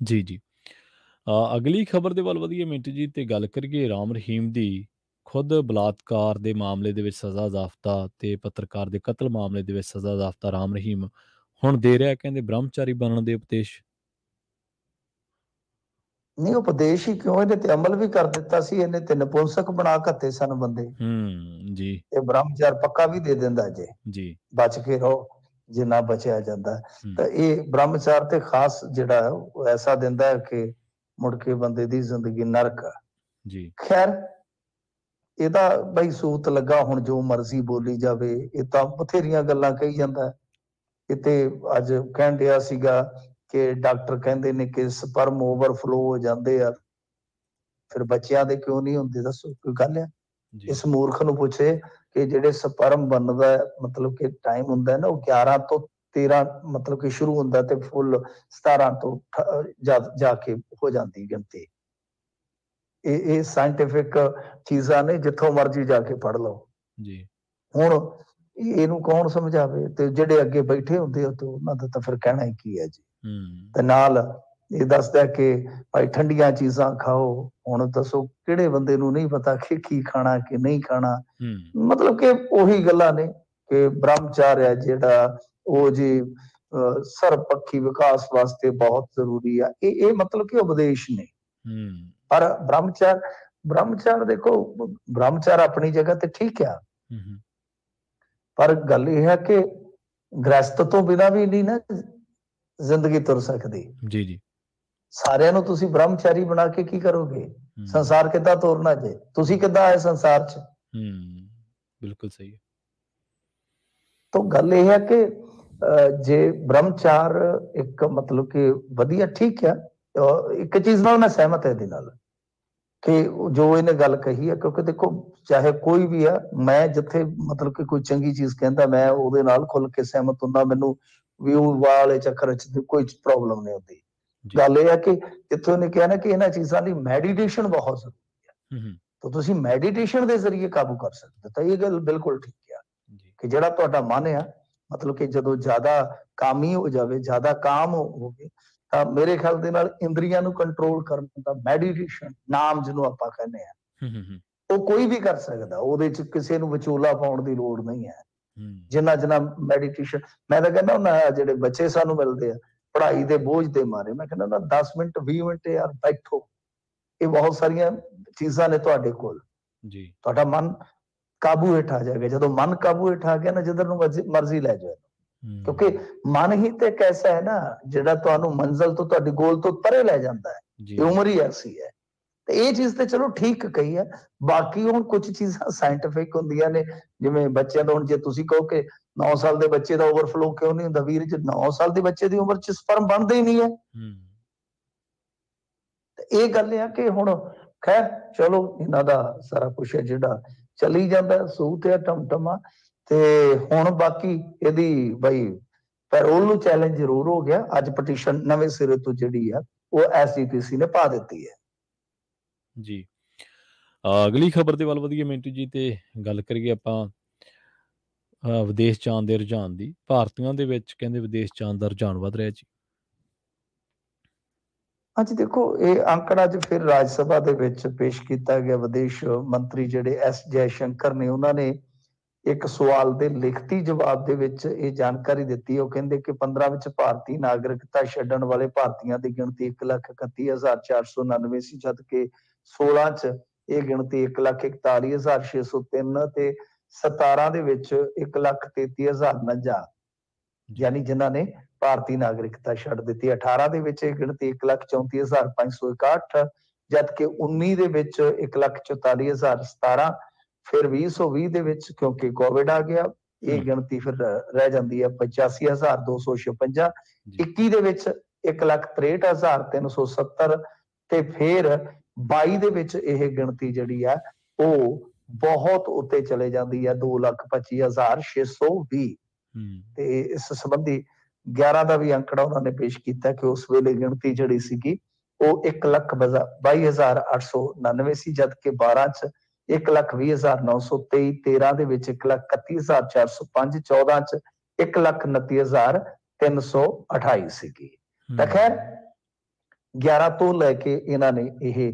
ਜੀ ਅਗਲੀ ਖਬਰ ਦੇ ਵੱਲ ਵਧੀਏ ਮਿੰਟ ਜੀ, ਤੇ ਗੱਲ ਕਰੀਏ ਰਾਮ ਰਹੀਮ ਦੀ। ਖੁਦ ਬਲਾਤਕਾਰ ਦੇ ਮਾਮਲੇ ਦੇ ਵਿੱਚ ਸਜ਼ਾ ਜ਼ਾਫਤਾ ਤੇ ਪੱਤਰਕਾਰ ਦੇ ਕਤਲ ਮਾਮਲੇ ਦੇ ਵਿੱਚ ਸਜ਼ਾ ਜ਼ਾਫਤਾ ਰਾਮ ਰਹੀਮ ਹੁਣ ਦੇ ਰਿਹਾ, ਕਹਿੰਦੇ ਬ੍ਰਹਮਚਾਰੀ ਬਣਨ ਦੇ ਉਪਦੇਸ਼। ਨਹੀਂ ਉਪਦੇਸ਼ ਹੀ ਕਿਉਂ, ਇਹਦੇ ਤੇ ਅਮਲ ਵੀ ਕਰ ਦਿੱਤਾ ਸੀ। ਇਹਨੇ ਤੇ ਨਪੁੰਸਕ ਬਣਾ ਘੱਤੇ ਸਨ ਬੰਦੇ ਜੀ। ਇਹ ਬ੍ਰਹਮਚਾਰ ਪੱਕਾ ਵੀ ਦੇ ਦਿੰਦਾ ਜੀ, ਬਚ ਕੇ ਰਹੋ ਜਿੰਨਾ ਬਚਿਆ ਜਾਂਦਾ। ਤਾਂ ਇਹ ਬ੍ਰਹਮਚਾਰ ਤੇ ਖਾਸ ਜਿਹੜਾ ਉਹ ਐਸਾ ਦਿੰਦਾ ਹੈ ਕਿ ਮੁੜ ਕੇ ਬੰਦੇ ਦੀ ਜ਼ਿੰਦਗੀ ਨਰਕ ਜੀ। ਖੈਰ ਇਹਦਾ ਬਈ ਸੂਤ ਲੱਗਾ, ਹੁਣ ਜੋ ਮਰਜ਼ੀ ਬੋਲੀ ਜਾਵੇ, ਇਹ ਤਾਂ ਬਥੇਰੀਆਂ ਗੱਲਾਂ ਕਹੀ ਜਾਂਦਾ। ਕਿਤੇ ਅੱਜ ਕਹਿਣ ਡਿਆ ਸੀਗਾ ਕਿ ਡਾਕਟਰ ਕਹਿੰਦੇ ਨੇ ਕਿ ਸਪਰਮ ਓਵਰਫਲੋ ਹੋ ਜਾਂਦੇ ਆ, ਫਿਰ ਬੱਚਿਆਂ ਦੇ ਕਿਉਂ ਨਹੀਂ ਹੁੰਦੇ? ਦੱਸੋ ਕੋਈ ਗੱਲ ਆ? ਇਸ ਮੂਰਖ ਨੂੰ ਪੁੱਛੇ ਕਿ ਜਿਹੜੇ ਸਪਰਮ ਬਣਦਾ ਮਤਲਬ ਕਿ ਟਾਈਮ ਹੁੰਦਾ ਹੈ ਨਾ ਉਹ 11 ਤੋਂ 13 ਮਤਲਬ ਕਿ ਸ਼ੁਰੂ ਹੁੰਦਾ ਤੇ ਫੁੱਲ 17 ਤੋਂ ਜਾ ਕੇ ਹੋ ਜਾਂਦੀ ਗਿਣਤੀ। ਇਹ ਸਾਇੰਟਿਫਿਕ ਚੀਜ਼ਾਂ ਨੇ, ਜਿੱਥੋਂ ਮਰਜ਼ੀ ਜਾ ਕੇ ਪੜ੍ਹ ਲਓ ਜੀ। ਹੁਣ ਇਹਨੂੰ ਕੌਣ ਸਮਝਾਵੇ? ਤੇ ਜਿਹੜੇ ਅੱਗੇ ਬੈਠੇ ਹੁੰਦੇ ਆ ਤੇ ਉਹਨਾਂ ਦਾ ਤਾਂ ਫਿਰ ਕਹਿਣਾ ਹੀ ਕੀ ਹੈ ਜੀ। ਤੇ ਨਾਲ ਇਹ ਦੱਸਦਾ ਕਿ ਭਾਈ ਠੰਡੀਆਂ ਚੀਜ਼ਾਂ ਖਾਓ। ਹੁਣ ਦੱਸੋ ਕਿਹੜੇ ਬੰਦੇ ਨੂੰ ਨਹੀਂ ਪਤਾ ਕਿ ਕੀ ਖਾਣਾ ਕਿ ਨਹੀਂ ਖਾਣਾ? ਮਤਲਬ ਕਿ ਉਹੀ ਗੱਲਾਂ ਨੇ ਕਿ ਬ੍ਰਹਮਚਾਰ ਹੈ ਜਿਹੜਾ ਉਹ ਜੀ ਸਰਬਪੱਖੀ ਵਿਕਾਸ ਵਾਸਤੇ ਬਹੁਤ ਜ਼ਰੂਰੀ ਆ। ਇਹ ਮਤਲਬ ਕਿ ਉਪਦੇਸ਼ ਨੇ। ਪਰ ਬ੍ਰਹਮਚਾਰ ਬ੍ਰਹਮਚਾਰ ਦੇਖੋ, ਬ੍ਰਹਮਚਾਰ ਆਪਣੀ ਜਗ੍ਹਾ ਤੇ ਠੀਕ ਆ, ਪਰ ਗੱਲ ਇਹ ਹੈ ਕਿ ਗ੍ਰਸਤ ਤੋਂ ਬਿਨਾ ਵੀ ਨਹੀਂ ਨਾ ਜ਼ਿੰਦਗੀ ਤੁਰ ਸਕਦੀ। ਜੀ ਜੀ, ਸਾਰਿਆਂ ਨੂੰ ਤੁਸੀਂ ਬ੍ਰਹਮਚਾਰੀ ਬਣਾ ਕੇ ਕੀ ਕਰੋਗੇ? ਸੰਸਾਰ ਕਿੱਦਾਂ ਤੋਰਨਾ ਜੇ? ਤੁਸੀਂ ਕਿੱਦਾਂ ਆਏ ਸੰਸਾਰ 'ਚ? ਬਿਲਕੁਲ ਸਹੀ ਹੈ। ਤਾਂ ਗੱਲ ਇਹ ਹੈ ਕਿ ਜੇ ਬ੍ਰਹਮਚਾਰ ਇੱਕ ਮਤਲਬ ਕਿ ਵਧੀਆ ਠੀਕ ਆ, ਇੱਕ ਚੀਜ਼ ਨਾਲ ਮੈਂ ਸਹਿਮਤ ਹਾਂ ਇਹਦੇ ਨਾਲ ਕਿ ਜੋ ਇਹਨੇ ਗੱਲ ਕਹੀ ਹੈ, ਕਿਉਂਕਿ ਦੇਖੋ ਚਾਹੇ ਕੋਈ ਵੀ ਆ, ਮੈਂ ਜਿੱਥੇ ਮਤਲਬ ਕਿ ਕੋਈ ਚੰਗੀ ਚੀਜ਼ ਕਹਿੰਦਾ ਮੈਂ ਉਹਦੇ ਨਾਲ ਖੁੱਲ ਕੇ ਸਹਿਮਤ ਹੁੰਦਾ, ਮੈਨੂੰ ਵਿਊ ਵਾਲੇ ਚੱਕਰ 'ਚ ਕੋਈ ਪ੍ਰੋਬਲਮ ਨਹੀਂ ਹੁੰਦੀ। ਗੱਲ ਇਹ ਹੈ ਕਿ ਜਿੱਥੇ ਉਹਨੇ ਕਿਹਾ ਨਾ ਕਿ ਇਹਨਾਂ ਚੀਜ਼ਾਂ ਲਈ ਮੈਡੀਟੇਸ਼ਨ ਬਹੁਤ ਜ਼ਰੂਰੀ ਹੈ, ਤਾਂ ਤੁਸੀਂ ਮੈਡੀਟੇਸ਼ਨ ਦੇ ਜ਼ਰੀਏ ਕਾਬੂ ਕਰ ਸਕਦੇ ਹੋ। ਤਾਂ ਇਹ ਗੱਲ ਬਿਲਕੁਲ ਠੀਕ ਆ ਕਿ ਜਿਹੜਾ ਤੁਹਾਡਾ ਮਨ ਆ, ਮਤਲਬ ਕਿ ਜਦੋਂ ਜ਼ਿਆਦਾ ਕਾਮੀ ਹੋ ਜਾਵੇ, ਜ਼ਿਆਦਾ ਕਾਮ ਹੋਵੇ, ਤਾਂ ਮੇਰੇ ਖਿਆਲ ਦੇ ਨਾਲ ਇੰਦਰੀਆਂ ਨੂੰ ਕੰਟਰੋਲ ਕਰਨ ਦਾ ਮੈਡੀਟੇਸ਼ਨ, ਨਾਮ ਜਿਹਨੂੰ ਆਪਾਂ ਕਹਿੰਦੇ ਆ, ਉਹ ਕੋਈ ਵੀ ਕਰ ਸਕਦਾ। ਉਹਦੇ 'ਚ ਕਿਸੇ ਨੂੰ ਵਿਚੋਲਾ ਪਾਉਣ ਦੀ ਲੋੜ ਨਹੀਂ ਹੈ। ਜਿੰਨਾ ਮੈਡੀਟੇਸ਼ਨ, ਮੈਂ ਤਾਂ ਕਹਿੰਦਾ ਹੁੰਦਾ, ਜਿਹੜੇ ਬੱਚੇ ਸਾਨੂੰ ਮਿਲਦੇ ਆ ਪੜ੍ਹਾਈ ਦੇ ਬੋਝ ਦੇ ਮਾਰੇ, ਮੈਂ ਕਹਿੰਦਾ 10 ਮਿੰਟ 20 ਮਿੰਟ ਯਾਰ ਬੈਠੋ, ਇਹ ਬਹੁਤ ਸਾਰੀਆਂ ਚੀਜ਼ਾਂ ਨੇ ਤੁਹਾਡੇ ਕੋਲ, ਤੁਹਾਡਾ ਮਨ ਕਾਬੂ ਹੇਠ ਆ ਜਾਏਗਾ। ਜਦੋਂ ਮਨ ਕਾਬੂ ਹੇਠ ਆ ਗਿਆ ਨਾ, ਜਿੱਧਰ ਨੂੰ ਮਰਜ਼ੀ ਲੈ ਜਾਓ, ਕਿਉਂਕਿ ਮਨ ਹੀ ਤੇ ਇੱਕ ਐਸਾ ਹੈ ਨਾ ਜਿਹੜਾ ਤੁਹਾਨੂੰ ਮੰਜ਼ਿਲ ਤੋਂ, ਤੁਹਾਡੇ ਗੋਲ ਤੋਂ ਪਰੇ ਲੈ ਜਾਂਦਾ ਹੈ। ਇਹ ਉਮਰ ਹੀ ਐਸੀ ਹੈ। ਤੇ ਇਹ ਚੀਜ਼ ਤੇ ਚਲੋ ਠੀਕ ਕਹੀ ਹੈ। ਬਾਕੀ ਹੁਣ ਕੁਝ ਚੀਜ਼ਾਂ ਸਾਇੰਟਿਫਿਕ ਹੁੰਦੀਆਂ ਨੇ, ਜਿਵੇਂ ਬੱਚਿਆਂ ਦਾ, ਹੁਣ ਜੇ ਤੁਸੀਂ ਕਹੋ ਕਿ 9 ਸਾਲ ਦੇ ਬੱਚੇ ਦਾ ਓਵਰਫਲੋ ਕਿਉਂ ਨਹੀਂ ਹੁੰਦਾ, ਵੀਰ ਜੀ 9 ਸਾਲ ਦੇ ਬੱਚੇ ਦੀ ਉਮਰ 'ਚ ਸਪਰਮ ਬਣਦਾ ਹੀ ਨਹੀਂ ਹੈ। ਇਹ ਗੱਲ ਆ ਕਿ ਹੁਣ ਖੈਰ ਚਲੋ ਇਹਨਾਂ ਦਾ ਸਾਰਾ ਕੁਛ ਹੈ ਜਿਹੜਾ ਚੱਲੀ ਜਾਂਦਾ, ਸੂਤ ਹੈ ਟਮਟਮਾ। ਤੇ ਹੁਣ ਬਾਕੀ ਇਹਦੀ ਬਈ ਪੈਰੋਲ ਨੂੰ ਚੈਲੰਜ ਜ਼ਰੂਰ ਹੋ ਗਿਆ। ਅੱਜ ਪਟੀਸ਼ਨ ਨਵੇਂ ਸਿਰੇ ਤੋਂ ਜਿਹੜੀ ਆ ਉਹ SGPC ਨੇ ਪਾ ਦਿੱਤੀ ਹੈ। ਜੀ, ਅਗਲੀ ਖਬਰ ਦੇ ਵੱਲ ਵਧੀਆ ਮਿੰਟੂ ਜੀ, ਤੇ ਗੱਲ ਕਰੀਏ ਆਪਾਂ ਵਿਦੇਸ਼ ਜਾਣ ਦੇ ਰੁਝਾਨ ਦੀ। ਭਾਰਤੀਆਂ ਦੇ ਵਿੱਚ ਕਹਿੰਦੇ ਵਿਦੇਸ਼ ਜਾਣ ਦਾ ਰੁਝਾਨ ਵੱਧ ਰਿਹਾ ਜੀ। ਹਾਂਜੀ ਦੇਖੋ, ਇਹ ਅੰਕੜਾ ਅੱਜ ਫਿਰ ਰਾਜ ਸਭਾ ਦੇ ਵਿੱਚ ਪੇਸ਼ ਕੀਤਾ ਗਿਆ। ਵਿਦੇਸ਼ ਮੰਤਰੀ ਜਿਹੜੇ S ਜੈਸ਼ੰਕਰ ਨੇ, ਉਹਨਾਂ ਨੇ ਇੱਕ ਸਵਾਲ ਦੇ ਲਿਖਤੀ ਜਵਾਬ ਦੇ ਵਿੱਚ ਇਹ ਜਾਣਕਾਰੀ ਦਿੱਤੀ। ਉਹ ਕਹਿੰਦੇ ਕਿ 15 ਵਿੱਚ ਭਾਰਤੀ ਨਾਗਰਿਕਤਾ ਛੱਡਣ ਵਾਲੇ ਭਾਰਤੀਆਂ ਦੀ ਗਿਣਤੀ 1,31,499 ਸੀ, ਜਦਕਿ 16 ਚ ਇਹ ਗਿਣਤੀ 1,41,603 ਤੇ 17 ਦੇ ਵਿੱਚ 1,33,049, ਯਾਨੀ ਜਿਨ੍ਹਾਂ ਨੇ ਭਾਰਤੀ ਨਾਗਰਿਕਤਾ ਛੱਡ ਦਿੱਤੀ। 18 ਦੇ ਵਿੱਚ ਇਹ ਗਿਣਤੀ 1,34,561, ਜਦਕਿ 19 ਦੇ ਵਿੱਚ 1,44,017। ਫਿਰ 2020 ਦੇ ਵਿੱਚ ਕਿਉਂਕਿ ਕੋਵਿਡ ਆ ਗਿਆ, ਇਹ ਗਿਣਤੀ ਫਿਰ ਰਹਿ ਜਾਂਦੀ ਹੈ 85,256। 21 ਦੇ ਵਿੱਚ 1,63,370 ਤੇ ਫਿਰ 22 ਦੇ ਵਿੱਚ ਇਹ ਗਿਣਤੀ ਜਿਹੜੀ ਆ ਉਹ ਬਹੁਤ ਉੱਤੇ ਚਲੇ ਜਾਂਦੀ ਹੈ 2,25,620। ਤੇ ਇਸ ਸੰਬੰਧੀ 11 ਦਾ ਵੀ ਅੰਕੜਾ ਉਹਨਾਂ ਨੇ ਪੇਸ਼ ਕੀਤਾ ਕਿ ਉਸ ਵੇਲੇ ਗਿਣਤੀ ਜਿਹੜੀ ਸੀਗੀ ਉਹ 1,22,899 ਸੀ, ਜਦਕਿ 12 ਚ 1,20,923, 13 ਦੇ ਵਿੱਚ 1,31,405, 14 ਚ 1,29,328 ਸੀਗੀ। ਤਾਂ ਖੈਰ 11 ਤੋਂ ਲੈ ਕੇ ਇਹਨਾਂ ਨੇ ਇਹ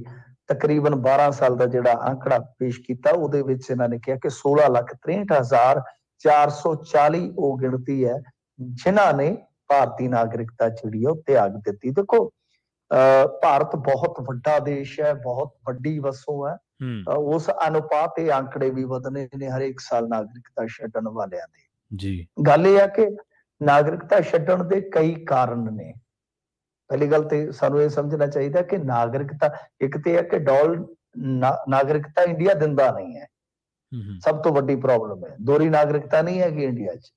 ਤਕਰੀਬਨ 12 ਸਾਲ ਦਾ ਜਿਹੜਾ ਅੰਕੜਾ ਪੇਸ਼ ਕੀਤਾ, ਉਹਦੇ ਵਿੱਚ ਇਹਨਾਂ ਨੇ ਕਿਹਾ ਕਿ 16,63,440 ਉਹ ਗਿਣਤੀ ਹੈ ਜਿਨ੍ਹਾਂ ਨੇ ਭਾਰਤੀ ਨਾਗਰਿਕਤਾ ਜਿਹੜੀ ਉਹ ਤਿਆਗ ਦਿੱਤੀ। ਦੇਖੋ ਭਾਰਤ ਬਹੁਤ ਵੱਡਾ ਦੇਸ਼ ਹੈ, ਬਹੁਤ ਵੱਡੀ ਵਸੋਂ ਹੈ, ਉਸ ਅਨੁਪਾਤ ਇਹ ਅੰਕੜੇ ਵੀ ਵਧਨੇ ਨੇ ਹਰੇਕ ਸਾਲ ਨਾਗਰਿਕਤਾ ਛੱਡਣ ਵਾਲਿਆਂ ਦੇ। ਜੀ, ਗੱਲ ਇਹ ਆ ਕਿ ਨਾਗਰਿਕਤਾ ਛੱਡਣ ਦੇ ਕਈ ਕਾਰਨ ਨੇ। ਪਹਿਲੀ ਗੱਲ ਤੇ ਸਾਨੂੰ ਇਹ ਸਮਝਣਾ ਚਾਹੀਦਾ ਕਿ ਨਾਗਰਿਕਤਾ ਇੱਕ ਤੇ ਹੈ ਕਿ ਨਾਗਰਿਕਤਾ ਇੰਡੀਆ ਦਿੰਦਾ ਨਹੀਂ ਹੈ, ਸਭ ਤੋਂ ਵੱਡੀ ਪ੍ਰੋਬਲਮ ਹੈ। ਦੋਹਰੀ ਨਾਗਰਿਕਤਾ ਨਹੀਂ ਹੈਗੀ ਇੰਡੀਆ 'ਚ।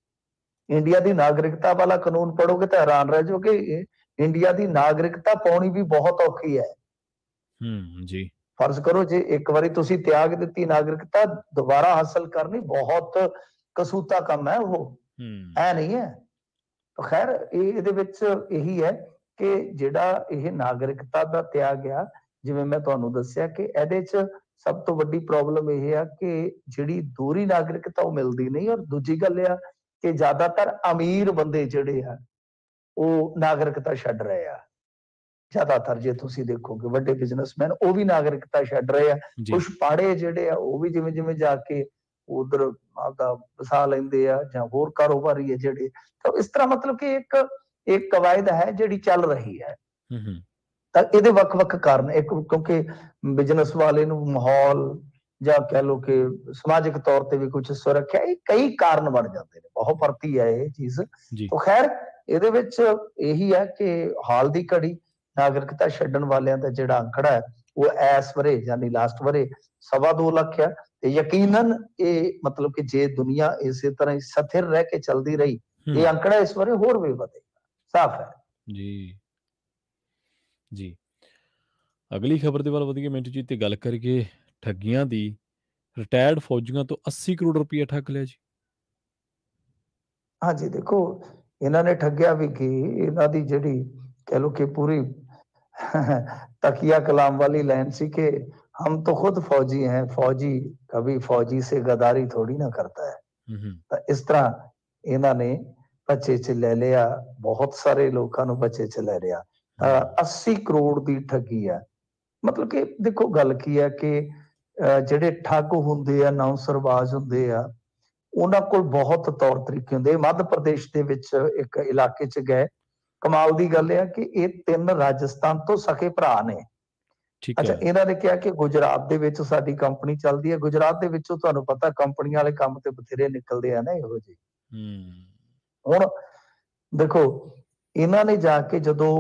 ਇੰਡੀਆ ਦੀ ਨਾਗਰਿਕਤਾ ਵਾਲਾ ਕਾਨੂੰਨ ਪੜ੍ਹੋਗੇ ਤਾਂ ਹੈਰਾਨ ਰਹਿ ਜਾਓਗੇ, ਇੰਡੀਆ ਦੀ ਨਾਗਰਿਕਤਾ ਪਾਉਣੀ ਵੀ ਬਹੁਤ ਔਖੀ ਹੈ। ਜੀ, ਫਰਜ਼ ਕਰੋ ਜੇ ਇੱਕ ਵਾਰੀ ਤੁਸੀਂ ਤਿਆਗ ਦਿੱਤੀ ਨਾਗਰਿਕਤਾ, ਦੁਬਾਰਾ ਹਾਸਲ ਕਰਨੀ ਬਹੁਤ ਕਸੂਤਾ ਕੰਮ ਹੈ, ਉਹ ਐ ਨਹੀਂ ਹੈ। ਖੈਰ ਇਹਦੇ ਵਿੱਚ ਇਹੀ ਹੈ ਕਿ ਜਿਹੜਾ ਇਹ ਨਾਗਰਿਕਤਾ ਦਾ ਤਿਆਗ ਆ, ਜਿਵੇਂ ਮੈਂ ਤੁਹਾਨੂੰ ਦੱਸਿਆ ਕਿ ਇਹਦੇ 'ਚ ਸਭ ਤੋਂ ਵੱਡੀ ਪ੍ਰੋਬਲਮ ਇਹ ਆ ਕਿ ਜਿਹੜੀ ਦੋਹਰੀ ਨਾਗਰਿਕਤਾ ਉਹ ਮਿਲਦੀ ਨਹੀਂ। ਔਰ ਦੂਜੀ ਗੱਲ ਇਹ ਆ ਕਿ ਜ਼ਿਆਦਾਤਰ ਅਮੀਰ ਬੰਦੇ ਜਿਹੜੇ ਆ ਉਹ ਨਾਗਰਿਕਤਾ ਛੱਡ ਰਹੇ ਆ। ਜ਼ਿਆਦਾਤਰ ਜੇ ਤੁਸੀਂ ਦੇਖੋਗੇ ਵੱਡੇ ਬਿਜ਼ਨਸਮੈਨ ਉਹ ਵੀ ਨਾਗਰਿਕਤਾ ਛੱਡ ਰਹੇ ਆ। ਕੁਝ ਪਾੜੇ ਜਿਹੜੇ ਆ ਉਹ ਵੀ ਜਿਵੇਂ ਜਿਵੇਂ ਜਾ ਕੇ ਉਧਰ ਆਪਦਾ ਵਸਾ ਲੈਂਦੇ ਆ, ਜਾਂ ਹੋਰ ਕਾਰੋਬਾਰੀ ਹੈ ਜਿਹੜੇ। ਤਾਂ ਇਸ ਤਰ੍ਹਾਂ ਮਤਲਬ ਕਿ ਇੱਕ ਕਵਾਇਦ ਹੈ ਜਿਹੜੀ ਚੱਲ ਰਹੀ ਹੈ। ਇਹਦੇ ਵੱਖ-ਵੱਖ ਕਾਰਨ, ਇੱਕ ਕਿਉਂਕਿ ਬਿਜ਼ਨਸ ਵਾਲੇ ਨੂੰ ਮਾਹੌਲ ਜਾਂ ਕਹਿ ਲਓ ਕਿ ਸਮਾਜਿਕ ਤੌਰ ਤੇ ਵੀ ਕੁਝ ਸੁਰੱਖਿਆ, ਇਹ ਕਈ ਕਾਰਨ ਬਣ ਜਾਂਦੇ ਨੇ, ਬਹੁਤ ਪਰਤੀ ਹੈ ਇਹ ਚੀਜ਼। ਤਾਂ ਖੈਰ ਇਹਦੇ ਵਿੱਚ ਇਹੀ ਹੈ ਕਿ ਹਾਲ ਦੀ ਘੜੀ ਨਾਗਰਿਕਤਾ ਛੱਡਣ ਵਾਲਿਆਂ ਦਾ ਜਿਹੜਾ ਅੰਕੜਾ ਹੈ ਉਹ ਇਸ ਵਰੇ ਯਾਨੀ ਲਾਸਟ ਵਰੇ 2.25 ਲੱਖ ਹੈ, ਤੇ ਯਕੀਨਨ ਇਹ ਮਤਲਬ ਕਿ ਜੇ ਦੁਨੀਆ ਇਸੇ ਤਰ੍ਹਾਂ ਹੀ ਸਥਿਰ ਰਹਿ ਕੇ ਚੱਲਦੀ ਰਹੀ, ਇਹ ਅੰਕੜਾ ਇਸ ਵਰੇ ਹੋਰ ਵੀ ਵਧੇਗਾ, ਸਾਫ਼ ਹੈ ਜੀ। ਜੀ, ਅਗਲੀ ਖਬਰ ਦੇ ਵੱਲ ਵਧੀਏ ਮਿੰਟੂ ਜੀ, ਤੇ ਗੱਲ ਕਰੀਏ ਠੱਗੀਆਂ ਦੀ। ਰਿਟਾਇਰਡ ਫੌਜੀਆਂ ਤੋਂ 80 ਕਰੋੜ ਰੁਪਇਆ ਠੱਗ ਲਿਆ ਜੀ। ਹਾਂਜੀ, ਦੇਖੋ ਇਹਨਾਂ ਨੇ ਠੱਗਿਆ ਵੀ ਕੀ, ਇਹਨਾਂ ਦੀ ਜਿਹੜੀ ਕਹਿ ਲਓ ਕਿ ਪੂਰੀ तकिया कलाम वाली लाइन सी कि हम तो खुद फौजी हैं, फौजी कभी फौजी से गद्दारी थोड़ी ना करता है। ਤਾਂ ਇਸ ਤਰ੍ਹਾਂ ਇਹਨਾਂ ਨੇ ਬੱਚੇ ਚ ਲੈ ਲਿਆ, ਬਹੁਤ ਸਾਰੇ ਲੋਕਾਂ ਨੂੰ ਬੱਚੇ ਚ ਲੈ ਲਿਆ। 80 ਕਰੋੜ ਦੀ ਠੱਗੀ ਹੈ। ਮਤਲਬ ਕਿ ਦੇਖੋ ਗੱਲ ਕੀ ਹੈ ਕਿ ਜਿਹੜੇ ਠੱਗ ਹੁੰਦੇ ਆ, ਨੌਸਰਬਾਜ਼ ਹੁੰਦੇ ਆ, ਉਹਨਾਂ ਕੋਲ ਬਹੁਤ ਤੌਰ ਤਰੀਕੇ ਹੁੰਦੇ। ਮੱਧ ਪ੍ਰਦੇਸ਼ ਦੇ ਵਿੱਚ ਇੱਕ ਇਲਾਕੇ ਚ ਗਏ, ਕਮਾਲ ਦੀ ਗੱਲ ਇਹ ਆ ਕਿ ਇਹ 3 ਰਾਜਸਥਾਨ ਤੋਂ ਸਕੇ ਭਰਾ ਨੇ। ਅੱਛਾ, ਇਹਨਾਂ ਨੇ ਕਿਹਾ ਕਿ ਗੁਜਰਾਤ ਦੇ ਵਿੱਚ ਸਾਡੀ ਕੰਪਨੀ ਚੱਲਦੀ ਹੈ। ਗੁਜਰਾਤ ਦੇ ਵਿੱਚੋਂ ਤੁਹਾਨੂੰ ਪਤਾ ਕੰਪਨੀਆਂ ਵਾਲੇ ਕੰਮ ਤੇ ਬਥੇਰੇ ਨਿਕਲਦੇ ਆ ਨਾ ਇਹੋ ਜਿਹੇ। ਹੁਣ ਦੇਖੋ ਇਹਨਾਂ ਨੇ ਜਾ ਕੇ ਜਦੋਂ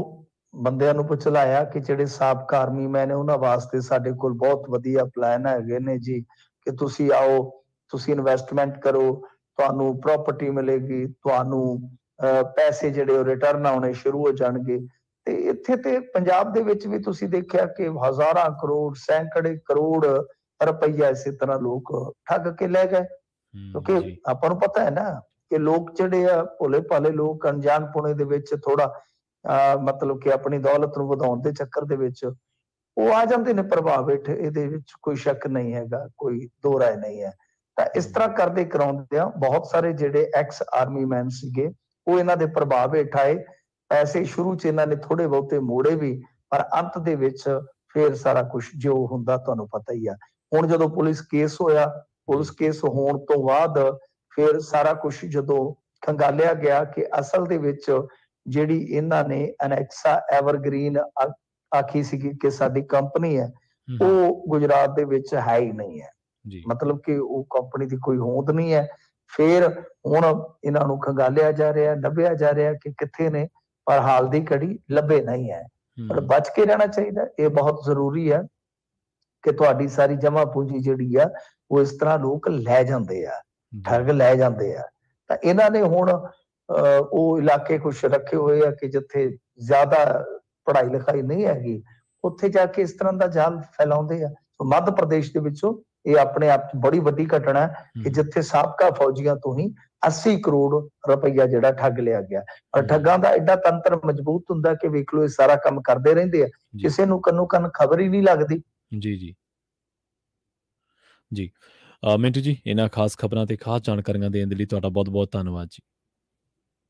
ਬੰਦਿਆਂ ਨੂੰ ਪੁੱਛਲਾਇਆ ਕਿ ਜਿਹੜੇ ਸਾਬਕਾ ਆਰਮੀ ਮੈਨ ਨੇ ਉਹਨਾਂ ਵਾਸਤੇ ਸਾਡੇ ਕੋਲ ਬਹੁਤ ਵਧੀਆ ਪਲਾਨ ਹੈਗੇ ਨੇ ਜੀ, ਕਿ ਤੁਸੀਂ ਆਓ, ਤੁਸੀਂ ਇਨਵੈਸਟਮੈਂਟ ਕਰੋ, ਤੁਹਾਨੂੰ ਪ੍ਰਾਪਰਟੀ ਮਿਲੇਗੀ, ਤੁਹਾਨੂੰ ਪੈਸੇ ਜਿਹੜੇ ਉਹ ਰਿਟਰਨ ਆਉਣੇ ਸ਼ੁਰੂ ਹੋ ਜਾਣਗੇ। ਤੇ ਇੱਥੇ ਤੇ ਪੰਜਾਬ ਦੇ ਵਿੱਚ ਵੀ ਤੁਸੀਂ ਦੇਖਿਆ ਕਿ ਹਜ਼ਾਰਾਂ ਕਰੋੜ, ਸੈਂਕੜੇ ਕਰੋੜ ਰੁਪਈਆ ਇਸੇ ਤਰ੍ਹਾਂ ਲੋਕ ਠੱਗ ਕੇ ਲੈ ਗਏ। ਕਿਉਂਕਿ ਆਪਾਂ ਨੂੰ ਪਤਾ ਹੈ ਨਾ ਕਿ ਲੋਕ ਜਿਹੜੇ ਆ ਭੋਲੇ ਭਾਲੇ ਲੋਕ, ਅਣਜਾਣਪੁਣੇ ਦੇ ਵਿੱਚ ਥੋੜਾ ਮਤਲਬ ਕਿ ਆਪਣੀ ਦੌਲਤ ਨੂੰ ਵਧਾਉਣ ਦੇ ਚੱਕਰ ਦੇ ਵਿੱਚ ਉਹ ਆ ਜਾਂਦੇ ਨੇ ਪ੍ਰਭਾਵ ਹੇਠ, ਇਹਦੇ ਵਿੱਚ ਕੋਈ ਸ਼ੱਕ ਨਹੀਂ ਹੈਗਾ, ਕੋਈ ਦੋ ਰਾਏ ਨਹੀਂ ਹੈ। ਤਾਂ ਇਸ ਤਰ੍ਹਾਂ ਕਰਦੇ ਕਰਾਉਂਦੇ ਆ ਬਹੁਤ ਸਾਰੇ ਜਿਹੜੇ ਐਕਸ ਆਰਮੀ ਮੈਨ ਸੀਗੇ, ਉਹ ਇਹਨਾਂ ਦੇ ਪ੍ਰਭਾਵ ਹੇਠ ਆਏ। ਪੈਸੇ ਸ਼ੁਰੂ ਚ ਇਹਨਾਂ ਨੇ ਥੋੜੇ ਬਹੁਤੇ ਮੋੜੇ ਵੀ, ਪਰ ਅੰਤ ਦੇ ਵਿੱਚ ਫੇਰ ਸਾਰਾ ਕੁਝ ਜੋ ਹੁੰਦਾ ਤੁਹਾਨੂੰ ਪਤਾ ਹੀ ਆ। ਹੁਣ ਜਦੋਂ ਪੁਲਿਸ ਕੇਸ ਹੋਇਆ, ਪੁਲਿਸ ਕੇਸ ਹੋਣ ਤੋਂ ਬਾਅਦ ਫਿਰ ਸਾਰਾ ਕੁਝ ਜਦੋਂ ਖੰਗਾਲਿਆ ਗਿਆ ਕਿ ਅਸਲ ਦੇ ਵਿੱਚ ਜਿਹੜੀ ਇਹਨਾਂ ਨੇ ਅਨੈਕਸਾ ਐਵਰਗ੍ਰੀਨ ਆਖੀ ਸੀਗੀ ਕਿ ਸਾਡੀ ਕੰਪਨੀ ਹੈ, ਉਹ ਗੁਜਰਾਤ ਦੇ ਵਿੱਚ ਹੈ ਹੀ ਨਹੀਂ ਹੈ। ਮਤਲਬ ਕਿ ਉਹ ਕੰਪਨੀ ਦੀ ਕੋਈ ਹੋਂਦ ਨਹੀਂ ਹੈ। ਫਿਰ ਹੁਣ ਇਹਨਾਂ ਨੂੰ ਖੰਗਾਲਿਆ ਜਾ ਰਿਹਾ, ਲੱਭਿਆ ਜਾ ਰਿਹਾ ਕਿ ਕਿੱਥੇ ਨੇ, ਪਰ ਹਾਲ ਦੀ ਘੜੀ ਲੱਭੇ ਨਹੀਂ ਹੈ। ਪਰ ਬਚ ਕੇ ਰਹਿਣਾ ਚਾਹੀਦਾ, ਇਹ ਬਹੁਤ ਜ਼ਰੂਰੀ ਹੈ ਕਿ ਤੁਹਾਡੀ ਸਾਰੀ ਜਮ੍ਹਾਂ ਪੂੰਜੀ ਜਿਹੜੀ ਆ ਉਹ ਇਸ ਤਰ੍ਹਾਂ ਲੋਕ ਲੈ ਜਾਂਦੇ ਆ, ਠੱਗ ਲੈ ਜਾਂਦੇ ਆ। ਤਾਂ ਇਹਨਾਂ ਨੇ ਹੁਣ ਉਹ ਇਲਾਕੇ ਕੁਛ ਰੱਖੇ ਹੋਏ ਆ ਕਿ ਜਿੱਥੇ ਜ਼ਿਆਦਾ ਪੜ੍ਹਾਈ ਲਿਖਾਈ ਨਹੀਂ ਹੈਗੀ, ਉੱਥੇ ਜਾ ਕੇ ਇਸ ਤਰ੍ਹਾਂ ਦਾ ਜਾਲ ਫੈਲਾਉਂਦੇ ਆ। ਮੱਧ ਪ੍ਰਦੇਸ਼ ਦੇ ਵਿੱਚੋਂ ਇਹ ਆਪਣੇ ਆਪ ਚ ਬੜੀ ਵੱਡੀ ਘਟਨਾ ਹੈ ਕਿ ਜਿੱਥੇ ਸਾਬਕਾ ਫੌਜੀਆਂ ਤੋਂ ਹੀ 80 ਕਰੋੜ ਰੁਪਈਆ ਜਿਹੜਾ ਠੱਗ ਲਿਆ ਗਿਆ। ਪਰ ਠੱਗਾਂ ਦਾ ਐਡਾ ਤੰਤਰ ਮਜ਼ਬੂਤ ਹੁੰਦਾ ਕਿ ਵੇਖ ਲਓ ਇਹ ਸਾਰਾ ਕੰਮ ਕਰਦੇ ਰਹਿੰਦੇ ਆ, ਕਿਸੇ ਨੂੰ ਕੰਨੋ ਕੰਨ ਖਬਰ ਹੀ ਨਹੀਂ ਲੱਗਦੀ। ਜੀ ਜੀ ਜੀ, ਮਿੰਟੂ ਜੀ, ਇਹਨਾਂ ਖਾਸ ਖਬਰਾਂ ਤੇ ਖਾਸ ਜਾਣਕਾਰੀਆਂ ਦੇਣ ਦੇ ਲਈ ਤੁਹਾਡਾ ਬਹੁਤ ਬਹੁਤ ਧੰਨਵਾਦ ਜੀ।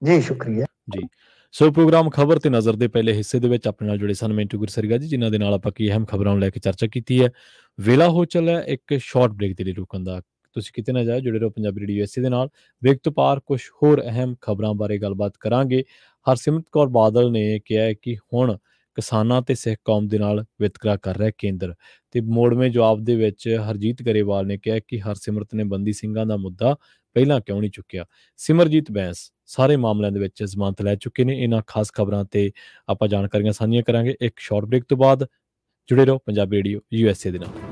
ਜੀ ਸ਼ੁਕਰੀਆ ਜੀ। ਸੋ ਪ੍ਰੋਗਰਾਮ ਖਬਰ ਤੇ ਨਜ਼ਰ ਦੇ ਪਹਿਲੇ ਹਿੱਸੇ ਦੇ ਵਿੱਚ ਆਪਣੇ ਨਾਲ ਜੁੜੇ ਸਨ ਮਿੰਟੂ ਗੁਰਸਰੀਆ ਜੀ, ਜਿਨ੍ਹਾਂ ਦੇ ਨਾਲ ਆਪਾਂ ਕੀ ਅਹਿਮ ਖਬਰਾਂ ਨੂੰ ਲੈ ਕੇ ਚਰਚਾ ਕੀਤੀ ਹੈ। ਵੇਲਾ ਹੋ ਚੱਲਿਆ ਇੱਕ ਸ਼ਾਰਟ ਬ੍ਰੇਕ ਦੇ ਲਈ ਰੁਕਣ ਦਾ। ਤੁਸੀਂ ਕਿਤੇ ਨਾ ਜਾਓ, ਜੁੜੇ ਰਹੋ ਪੰਜਾਬੀ ਰੇਡੀਓ USA ਦੇ ਨਾਲ। ਬ੍ਰੇਕ ਤੋਂ ਪਾਰ ਕੁਝ ਹੋਰ ਅਹਿਮ ਖਬਰਾਂ ਬਾਰੇ ਗੱਲਬਾਤ ਕਰਾਂਗੇ। ਹਰਸਿਮਰਤ ਕੌਰ ਬਾਦਲ ਨੇ ਕਿਹਾ ਹੈ ਕਿ ਹੁਣ ਕਿਸਾਨਾਂ ਤੇ ਸਿੱਖ ਕੌਮ ਦੇ ਨਾਲ ਵਿਤਕਰਾ ਕਰ ਰਿਹਾ ਕੇਂਦਰ। ਤੇ ਮੋੜਵੇਂ ਜਵਾਬ ਦੇ ਵਿੱਚ ਹਰਜੀਤ ਗਰੇਵਾਲ ਨੇ ਕਿਹਾ ਕਿ ਹਰਸਿਮਰਤ ਨੇ ਬੰਦੀ ਸਿੰਘਾਂ ਦਾ ਮੁੱਦਾ ਪਹਿਲਾਂ ਕਿਉਂ ਨਹੀਂ ਚੁੱਕਿਆ। ਸਿਮਰਜੀਤ ਬੈਂਸ ਸਾਰੇ ਮਾਮਲਿਆਂ ਦੇ ਵਿੱਚ ਜ਼ਮਾਨਤ ਲੈ ਚੁੱਕੇ ਨੇ। ਇਹਨਾਂ ਖਾਸ ਖਬਰਾਂ ਤੇ ਆਪਾਂ ਜਾਣਕਾਰੀਆਂ ਸਾਂਝੀਆਂ ਕਰਾਂਗੇ ਇੱਕ ਸ਼ਾਰਟ ਬ੍ਰੇਕ ਤੋਂ ਬਾਅਦ। ਜੁੜੇ ਰਹੋ ਪੰਜਾਬੀ ਰੇਡੀਓ USA ਦੇ ਨਾਲ।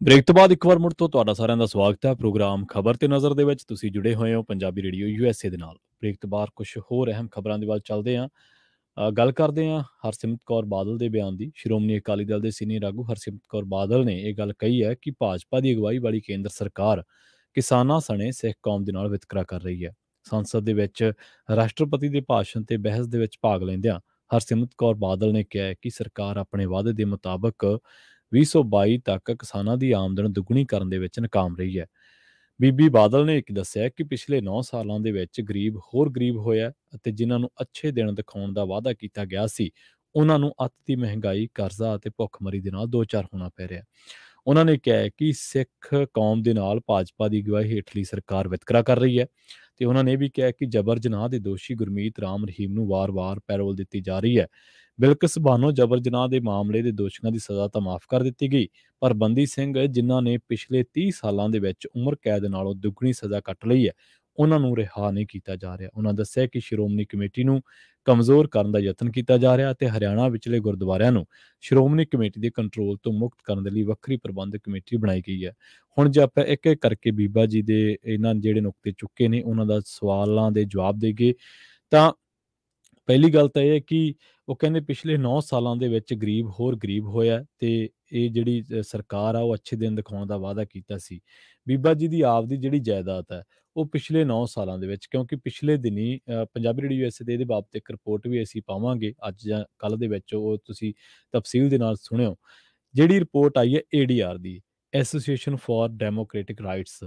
ਬ੍ਰੇਕ ਤੋਂ ਬਾਅਦ ਇੱਕ ਵਾਰ ਮੁੜ ਤੋਂ ਤੁਹਾਡਾ ਸਾਰਿਆਂ ਦਾ ਸਵਾਗਤ ਹੈ। ਪ੍ਰੋਗਰਾਮ ਖਬਰ ਤੇ ਨਜ਼ਰ ਦੇ ਵਿੱਚ ਤੁਸੀਂ ਜੁੜੇ ਹੋਏ ਹੋ ਪੰਜਾਬੀ ਰੇਡੀਓ USA ਦੇ ਨਾਲ। ਬ੍ਰੇਕ ਤੋਂ ਬਾਅਦ ਕੁਝ ਹੋਰ ਅਹਿਮ ਖਬਰਾਂ ਦੇ ਵੱਲ ਚੱਲਦੇ ਹਾਂ। ਗੱਲ ਕਰਦੇ ਹਾਂ ਹਰਸਿਮਰਤ ਕੌਰ ਬਾਦਲ ਦੇ ਬਿਆਨ ਦੀ। ਸ਼੍ਰੋਮਣੀ ਅਕਾਲੀ ਦਲ ਦੇ ਸੀਨੀਅਰ ਆਗੂ ਹਰਸਿਮਰਤ ਕੌਰ ਬਾਦਲ ਨੇ ਇਹ ਗੱਲ ਕਹੀ ਹੈ ਕਿ ਭਾਜਪਾ ਦੀ ਅਗਵਾਈ ਵਾਲੀ ਕੇਂਦਰ ਸਰਕਾਰ ਕਿਸਾਨਾਂ ਸਣੇ ਸਿੱਖ ਕੌਮ ਦੇ ਨਾਲ ਵਿਤਕਰਾ ਕਰ ਰਹੀ ਹੈ। ਸੰਸਦ ਦੇ ਵਿੱਚ ਰਾਸ਼ਟਰਪਤੀ ਦੇ ਭਾਸ਼ਣ ਤੇ ਬਹਿਸ ਦੇ ਵਿੱਚ ਭਾਗ ਲੈਂਦਿਆਂ ਹਰਸਿਮਰਤ ਕੌਰ ਬਾਦਲ ਨੇ ਕਿਹਾ ਕਿ ਸਰਕਾਰ ਆਪਣੇ ਵਾਅਦੇ ਦੇ ਮੁਤਾਬਕ 2022 ਤੱਕ ਕਿਸਾਨਾਂ ਦੀ ਆਮਦਨ ਦੁੱਗਣੀ ਕਰਨ ਦੇ ਵਿੱਚ ਨਾਕਾਮ ਰਹੀ ਹੈ। ਬੀਬੀ ਬਾਦਲ ਨੇ ਇੱਕ ਦੱਸਿਆ ਕਿ ਪਿਛਲੇ 9 ਸਾਲਾਂ ਦੇ ਵਿੱਚ ਗਰੀਬ ਹੋਰ ਗਰੀਬ ਹੋਇਆ ਅਤੇ ਜਿਨ੍ਹਾਂ ਨੂੰ ਅੱਛੇ ਦਿਨ ਦਿਖਾਉਣ ਦਾ ਵਾਅਦਾ ਕੀਤਾ ਗਿਆ ਸੀ ਉਹਨਾਂ ਨੂੰ ਅੱਤ ਦੀ ਮਹਿੰਗਾਈ, ਕਰਜ਼ਾ ਅਤੇ ਭੁੱਖਮਰੀ ਦੇ ਨਾਲ ਦੋ ਚਾਰ ਹੋਣਾ ਪੈ ਰਿਹਾ। ਉਹਨਾਂ ਨੇ ਕਿਹਾ ਕਿ ਸਿੱਖ ਕੌਮ ਦੇ ਨਾਲ ਭਾਜਪਾ ਦੀ ਅਗਵਾਈ ਹੇਠਲੀ ਸਰਕਾਰ ਵਿਤਕਰਾ ਕਰ ਰਹੀ ਹੈ ਤੇ ਉਹਨਾਂ ਨੇ ਵੀ ਕਿਹਾ ਕਿ ਜਬਰ ਜਨਾਹ ਦੇ ਦੋਸ਼ੀ ਗੁਰਮੀਤ ਰਾਮ ਰਹੀਮ ਨੂੰ ਵਾਰ-ਵਾਰ ਪੈਰੋਲ ਦਿੱਤੀ ਜਾ ਰਹੀ ਹੈ। ਬਿਲਕਿਸ ਬਾਨੋ ਜਬਰ ਜਨਾਹ ਦੇ ਮਾਮਲੇ ਦੇ ਦੋਸ਼ੀਆਂ ਦੀ ਸਜ਼ਾ ਤਾਂ ਮਾਫ ਕਰ ਦਿੱਤੀ ਗਈ, ਪਰ ਬੰਦੀ ਸਿੰਘ ਜਿਨ੍ਹਾਂ ਨੇ ਪਿਛਲੇ 30 ਸਾਲਾਂ ਦੇ ਵਿੱਚ ਉਮਰ ਕੈਦ ਨਾਲੋਂ ਦੁੱਗਣੀ ਸਜ਼ਾ ਕੱਟ ਲਈ ਹੈ, ਉਹਨਾਂ ਨੂੰ ਰਿਹਾ ਨਹੀਂ ਕੀਤਾ ਜਾ ਰਿਹਾ। ਉਹਨਾਂ ਦੱਸਿਆ ਕਿ ਸ਼੍ਰੋਮਣੀ ਕਮੇਟੀ ਨੂੰ ਕਮਜ਼ੋਰ ਕਰਨ ਦਾ ਯਤਨ ਕੀਤਾ ਜਾ ਰਿਹਾ ਅਤੇ ਹਰਿਆਣਾ ਵਿਚਲੇ ਗੁਰਦੁਆਰਿਆਂ ਨੂੰ ਸ਼੍ਰੋਮਣੀ ਕਮੇਟੀ ਦੇ ਕੰਟਰੋਲ ਤੋਂ ਮੁਕਤ ਕਰਨ ਦੇ ਲਈ ਵੱਖਰੀ ਪ੍ਰਬੰਧਕ ਕਮੇਟੀ ਬਣਾਈ ਗਈ ਹੈ। ਹੁਣ ਜੇ ਆਪਾਂ ਇੱਕ ਇੱਕ ਕਰਕੇ ਬੀਬਾ ਜੀ ਦੇ ਇਹਨਾਂ ਜਿਹੜੇ ਨੁਕਤੇ ਚੁੱਕੇ ਨੇ ਉਹਨਾਂ ਦਾ ਸਵਾਲਾਂ ਦੇ ਜਵਾਬ ਦੇਈਏ ਤਾਂ ਪਹਿਲੀ ਗੱਲ ਤਾਂ ਇਹ ਹੈ ਕਿ ਉਹ ਕਹਿੰਦੇ ਪਿਛਲੇ 9 ਸਾਲਾਂ ਦੇ ਵਿੱਚ ਗਰੀਬ ਹੋਰ ਗਰੀਬ ਹੋਇਆ ਤੇ ਇਹ ਜਿਹੜੀ ਸਰਕਾਰ ਆ ਉਹ ਅੱਛੇ ਦਿਨ ਦਿਖਾਉਣ ਦਾ ਵਾਅਦਾ ਕੀਤਾ ਸੀ। ਬੀਬਾ ਜੀ ਦੀ ਆਪਦੀ ਜਿਹੜੀ ਜਾਇਦਾਦ ਹੈ ਉਹ ਪਿਛਲੇ 9 ਸਾਲਾਂ ਦੇ ਵਿੱਚ, ਕਿਉਂਕਿ ਪਿਛਲੇ ਦਿਨੀ ਪੰਜਾਬੀ ਰੇਡੀਓ USA ਦੇ ਇਹਦੇ ਬਾਬਤ ਇੱਕ ਰਿਪੋਰਟ ਵੀ ਅਸੀਂ ਪਾਵਾਂਗੇ ਅੱਜ ਜਾਂ ਕੱਲ੍ਹ ਦੇ ਵਿੱਚ, ਉਹ ਤੁਸੀਂ ਤਫਸੀਲ ਦੇ ਨਾਲ ਸੁਣਿਓ। ਜਿਹੜੀ ਰਿਪੋਰਟ ਆਈ ਹੈ ADR the, association for democratic rights,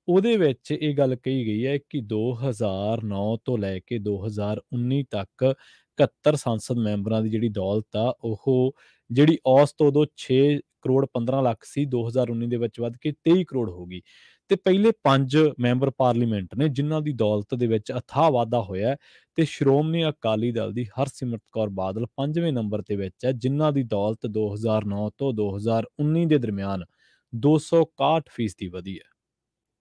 ਉਹਦੇ ਵਿੱਚ ਇਹ ਗੱਲ ਕਹੀ ਗਈ ਹੈ ਕਿ 2009 ਤੋਂ ਲੈ ਕੇ 2019 ਤੱਕ 71 ਸੰਸਦ ਮੈਂਬਰਾਂ ਦੀ ਜਿਹੜੀ ਦੌਲਤ ਆ ਉਹ ਜਿਹੜੀ ਔਸਤ ਉਦੋਂ 6 ਕਰੋੜ 15 ਲੱਖ ਸੀ, 2019 ਦੇ ਵਿੱਚ ਵੱਧ ਕੇ 23 ਕਰੋੜ ਹੋ ਗਈ। ਤੇ ਪਹਿਲੇ 5 ਮੈਂਬਰ ਪਾਰਲੀਮੈਂਟ ਨੇ ਜਿਨ੍ਹਾਂ ਦੀ ਦੌਲਤ ਦੇ ਵਿੱਚ ਅਥਾਹ ਵਾਧਾ ਹੋਇਆ ਤੇ ਸ਼੍ਰੋਮਣੀ ਅਕਾਲੀ ਦਲ ਦੀ ਹਰਸਿਮਰਤ ਕੌਰ ਬਾਦਲ 5ਵੇਂ ਨੰਬਰ ਤੇ ਵਿੱਚ ਹੈ, ਜਿਨ੍ਹਾਂ ਦੀ ਦੌਲਤ 2009 ਤੋਂ 2019 ਦੇ ਦਰਮਿਆਨ 261% ਵਧੀ ਹੈ।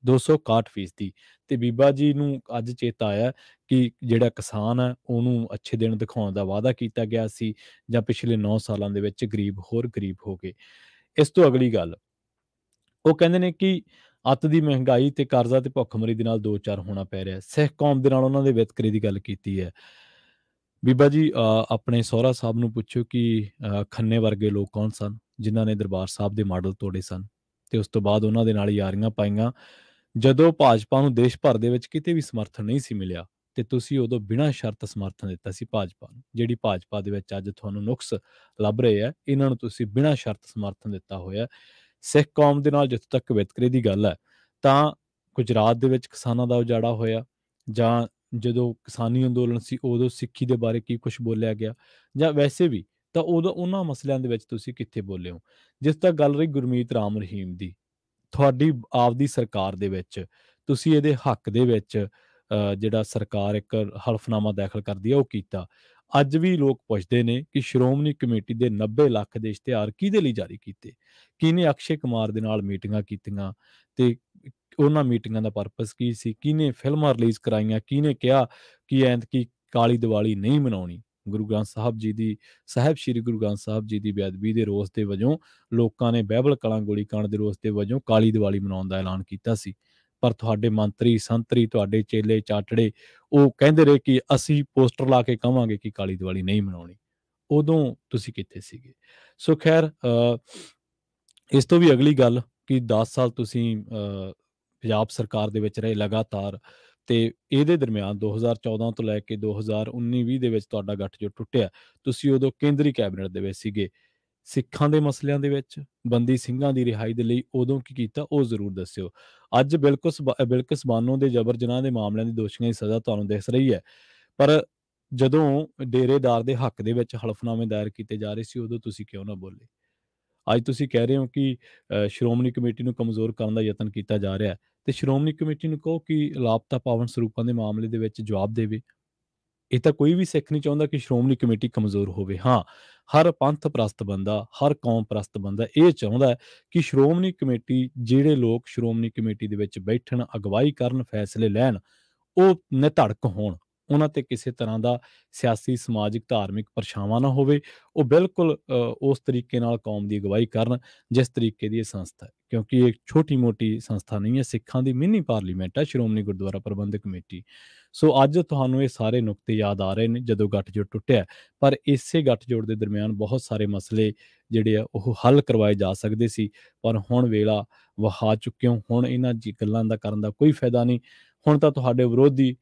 261% ਤੇ ਬੀਬਾ ਜੀ ਨੂੰ ਅੱਜ ਚੇਤਾ ਆਇਆ ਕਿ ਜਿਹੜਾ ਕਿਸਾਨ ਹੈ ਉਹਨੂੰ ਅੱਛੇ ਦਿਨ ਦਿਖਾਉਣ ਦਾ ਵਾਅਦਾ ਕੀਤਾ ਗਿਆ ਸੀ ਜਾਂ ਪਿਛਲੇ 9 ਸਾਲਾਂ ਦੇ ਵਿੱਚ ਗਰੀਬ ਹੋਰ ਗਰੀਬ ਹੋ ਗਏ। ਇਸ ਤੋਂ ਅਗਲੀ ਗੱਲ ਉਹ ਕਹਿੰਦੇ ਨੇ ਕਿ ਅੱਤ ਦੀ ਮਹਿੰਗਾਈ ਤੇ ਕਰਜ਼ਾ ਤੇ ਭੁੱਖਮਰੀ ਦੇ ਨਾਲ ਦੋ ਚਾਰ ਹੋਣਾ ਪੈ ਰਿਹਾ। ਸਿੱਖ ਕੌਮ ਦੇ ਨਾਲ ਉਹਨਾਂ ਦੇ ਵਿਤਕਰੇ ਦੀ ਗੱਲ ਕੀਤੀ ਹੈ। ਬੀਬਾ ਜੀ ਆਪਣੇ ਸਹੁਰਾ ਸਾਹਿਬ ਨੂੰ ਪੁੱਛੋ ਕਿ ਖੰਨੇ ਵਰਗੇ ਲੋਕ ਕੌਣ ਸਨ ਜਿਨ੍ਹਾਂ ਨੇ ਦਰਬਾਰ ਸਾਹਿਬ ਦੇ ਮਾਡਲ ਤੋੜੇ ਸਨ ਤੇ ਉਸ ਤੋਂ ਬਾਅਦ ਉਹਨਾਂ ਦੇ ਨਾਲ ਯਾਰੀਆਂ ਪਾਈਆਂ। ਜਦੋਂ ਭਾਜਪਾ ਨੂੰ ਦੇਸ਼ ਭਰ ਦੇ ਵਿੱਚ ਕਿਤੇ ਵੀ ਸਮਰਥਨ ਨਹੀਂ ਸੀ ਮਿਲਿਆ ਤੇ ਤੁਸੀਂ ਉਦੋਂ ਬਿਨਾਂ ਸ਼ਰਤ ਸਮਰਥਨ ਦਿੱਤਾ ਸੀ ਭਾਜਪਾ ਨੂੰ। ਜਿਹੜੀ ਭਾਜਪਾ ਦੇ ਵਿੱਚ ਅੱਜ ਤੁਹਾਨੂੰ ਨੁਕਸ ਲੱਭ ਰਹੇ ਆ, ਇਹਨਾਂ ਨੂੰ ਤੁਸੀਂ ਬਿਨਾਂ ਸ਼ਰਤ ਸਮਰਥਨ ਦਿੱਤਾ ਹੋਇਆ। ਸਿੱਖ ਕੌਮ ਦੇ ਨਾਲ ਜਿੱਥੋਂ ਤੱਕ ਵਿਤਕਰੇ ਦੀ ਗੱਲ ਹੈ ਤਾਂ ਗੁਜਰਾਤ ਦੇ ਵਿੱਚ ਕਿਸਾਨਾਂ ਦਾ ਉਜਾੜਾ ਹੋਇਆ, ਜਾਂ ਜਦੋਂ ਕਿਸਾਨੀ ਅੰਦੋਲਨ ਸੀ ਉਦੋਂ ਸਿੱਖੀ ਦੇ ਬਾਰੇ ਕੀ ਕੁਝ ਬੋਲਿਆ ਗਿਆ, ਜਾਂ ਵੈਸੇ ਵੀ ਤਾਂ ਉਦੋਂ ਉਹਨਾਂ ਮਸਲਿਆਂ ਦੇ ਵਿੱਚ ਤੁਸੀਂ ਕਿੱਥੇ ਬੋਲੇ ਹੋ। ਜਿਸ ਤੱਕ ਗੱਲ ਰਹੀ ਗੁਰਮੀਤ ਰਾਮ ਰਹੀਮ ਦੀ, ਤੁਹਾਡੀ ਆਪਦੀ ਸਰਕਾਰ ਦੇ ਵਿੱਚ ਤੁਸੀਂ ਇਹਦੇ ਹੱਕ ਦੇ ਵਿੱਚ ਜਿਹੜਾ ਸਰਕਾਰ ਇੱਕ ਹਲਫਨਾਮਾ ਦਾਖਲ ਕਰਦੀ ਹੈ ਉਹ ਕੀਤਾ। ਅੱਜ ਵੀ ਲੋਕ ਪੁੱਛਦੇ ਨੇ ਕਿ ਸ਼੍ਰੋਮਣੀ ਕਮੇਟੀ ਦੇ 90 ਲੱਖ ਦੇ ਇਸ਼ਤਿਹਾਰ ਕਿਹਦੇ ਲਈ ਜਾਰੀ ਕੀਤੇ, ਕਿਹਨੇ ਅਕਸ਼ੇ ਕੁਮਾਰ ਦੇ ਨਾਲ ਮੀਟਿੰਗਾਂ ਕੀਤੀਆਂ ਤੇ ਉਹਨਾਂ ਮੀਟਿੰਗਾਂ ਦਾ ਪਰਪਸ ਕੀ ਸੀ, ਕਿਹਨੇ ਫਿਲਮਾਂ ਰਿਲੀਜ਼ ਕਰਾਈਆਂ, ਕਿਹਨੇ ਕਿਹਾ ਕਿ ਐਤਕੀ ਕਾਲੀ ਦੀਵਾਲੀ ਨਹੀਂ ਮਨਾਉਣੀ। ਗੁਰੂ ਗ੍ਰੰਥ ਸਾਹਿਬ ਜੀ ਦੀ ਸਾਹਿਬ ਸ੍ਰੀ ਗੁਰੂ ਗ੍ਰੰਥ ਸਾਹਿਬ ਜੀ ਦੀ ਬੇਅਦਬੀ ਦੇ ਰੋਸ ਦੇ ਵਜੋਂ ਲੋਕਾਂ ਨੇ ਬਾਈਬਲ ਕਲਾਂ ਗੋਲੀਕਾਂਡ ਦੇ ਰੋਸ ਦੇ ਵਜੋਂ ਕਾਲੀ ਦੀਵਾਲੀ ਮਨਾਉਣ ਦਾ ਐਲਾਨ ਕੀਤਾ ਸੀ, ਪਰ ਤੁਹਾਡੇ ਮੰਤਰੀ ਸੰਤਰੀ, ਤੁਹਾਡੇ ਚੇਲੇ ਚਾਟੜੇ ਉਹ ਕਹਿੰਦੇ ਰਹੇ ਕਿ ਅਸੀਂ ਪੋਸਟਰ ਲਾ ਕੇ ਕਹਾਂਗੇ ਕਿ ਕਾਲੀ ਦੀਵਾਲੀ ਨਹੀਂ ਮਨਾਉਣੀ। ਉਦੋਂ ਤੁਸੀਂ ਕਿੱਥੇ ਸੀਗੇ? ਸੋ ਖੈਰ ਇਸ ਤੋਂ ਵੀ ਅਗਲੀ ਗੱਲ ਕਿ 10 ਸਾਲ ਤੁਸੀਂ ਪੰਜਾਬ ਸਰਕਾਰ ਦੇ ਵਿੱਚ ਰਹੇ ਲਗਾਤਾਰ, ਤੇ ਇਹਦੇ ਦਰਮਿਆਨ 2014 ਤੋਂ ਲੈ ਕੇ 2019-20 ਦੇ ਵਿੱਚ ਤੁਹਾਡਾ ਗੱਠਜੋੜ ਟੁੱਟਿਆ। ਤੁਸੀਂ ਉਦੋਂ ਕੇਂਦਰੀ ਕੈਬਨਿਟ ਦੇ ਵਿੱਚ ਸੀਗੇ। ਸਿੱਖਾਂ ਦੇ ਮਸਲਿਆਂ ਦੇ ਵਿੱਚ, ਬੰਦੀ ਸਿੰਘਾਂ ਦੀ ਰਿਹਾਈ ਦੇ ਲਈ ਉਦੋਂ ਕੀ ਕੀਤਾ ਉਹ ਜ਼ਰੂਰ ਦੱਸਿਓ। ਅੱਜ ਬਿਲਕਿਸ ਬਾਨੋ ਦੇ ਜਬਰ ਜਨਾਹ ਦੇ ਮਾਮਲਿਆਂ ਦੀ ਦੋਸ਼ੀਆਂ ਦੀ ਸਜ਼ਾ ਤੁਹਾਨੂੰ ਦਿਸ ਰਹੀ ਹੈ, ਪਰ ਜਦੋਂ ਡੇਰੇਦਾਰ ਦੇ ਹੱਕ ਦੇ ਵਿੱਚ ਹਲਫਨਾਮੇ ਦਾਇਰ ਕੀਤੇ ਜਾ ਰਹੇ ਸੀ ਉਦੋਂ ਤੁਸੀਂ ਕਿਉਂ ਨਾ ਬੋਲੇ। ਅੱਜ ਤੁਸੀਂ ਕਹਿ ਰਹੇ ਹੋ ਕਿ ਸ਼੍ਰੋਮਣੀ ਕਮੇਟੀ ਨੂੰ ਕਮਜ਼ੋਰ ਕਰਨ ਦਾ ਯਤਨ ਕੀਤਾ ਜਾ ਰਿਹਾ ਹੈ, ਤੇ ਸ਼੍ਰੋਮਣੀ ਕਮੇਟੀ ਨੂੰ ਕਹੋ ਕਿ ਲਾਪਤਾ ਪਾਵਨ ਸਰੂਪਾਂ ਦੇ ਮਾਮਲੇ ਦੇ ਵਿੱਚ ਜਵਾਬ ਦੇਵੇ। ਇਹ ਤਾਂ ਕੋਈ ਵੀ ਸਿੱਖ ਨਹੀਂ ਚਾਹੁੰਦਾ ਕਿ ਸ਼੍ਰੋਮਣੀ ਕਮੇਟੀ ਕਮਜ਼ੋਰ ਹੋਵੇ। ਹਾਂ, ਹਰ ਪੰਥ ਪ੍ਰਸਤ ਬੰਦਾ, ਹਰ ਕੌਮ ਪ੍ਰਸਤ ਬੰਦਾ ਇਹ ਚਾਹੁੰਦਾ ਹੈ ਕਿ ਸ਼੍ਰੋਮਣੀ ਕਮੇਟੀ, ਜਿਹੜੇ ਲੋਕ ਸ਼੍ਰੋਮਣੀ ਕਮੇਟੀ ਦੇ ਵਿੱਚ ਬੈਠਣ, ਅਗਵਾਈ ਕਰਨ, ਫੈਸਲੇ ਲੈਣ, ਉਹ ਨਿਧੜਕ ਹੋਣ, ਉਹਨਾਂ ਤੇ ਕਿਸੇ ਤਰ੍ਹਾਂ ਦਾ ਸਿਆਸੀ, ਸਮਾਜਿਕ, ਧਾਰਮਿਕ ਪਰਛਾਵਾਂ ਨਾ ਹੋਵੇ। ਉਹ ਬਿਲਕੁਲ ਉਸ ਤਰੀਕੇ ਨਾਲ ਕੌਮ ਦੀ ਅਗਵਾਈ ਕਰਨ ਜਿਸ ਤਰੀਕੇ ਦੀ ਇਹ ਸੰਸਥਾ ਹੈ। ਕਿਉਂਕਿ ਇਹ ਛੋਟੀ ਮੋਟੀ ਸੰਸਥਾ ਨਹੀਂ ਹੈ, ਸਿੱਖਾਂ ਦੀ ਮਿੰਨੀ ਪਾਰਲੀਮੈਂਟ ਹੈ ਸ਼੍ਰੋਮਣੀ ਗੁਰਦੁਆਰਾ ਪ੍ਰਬੰਧਕ ਕਮੇਟੀ। ਸੋ ਅੱਜ ਤੁਹਾਨੂੰ ਇਹ ਸਾਰੇ ਨੁਕਤੇ ਯਾਦ ਆ ਰਹੇ ਨੇ ਜਦੋਂ ਗੱਠਜੋੜ ਟੁੱਟਿਆ, ਪਰ ਇਸੇ ਗੱਠਜੋੜ ਦੇ ਦਰਮਿਆਨ ਬਹੁਤ ਸਾਰੇ ਮਸਲੇ ਜਿਹੜੇ ਆ ਉਹ ਹੱਲ ਕਰਵਾਏ ਜਾ ਸਕਦੇ ਸੀ, ਪਰ ਹੁਣ ਵੇਲਾ ਵਹਾ ਚੁੱਕੇ ਹੋ। ਹੁਣ ਇਹਨਾਂ ਗੱਲਾਂ ਦਾ ਕਰਨ ਦਾ ਕੋਈ ਫਾਇਦਾ ਨਹੀਂ। ਹੁਣ ਤਾਂ ਤੁਹਾਡੇ ਵਿਰੋਧੀ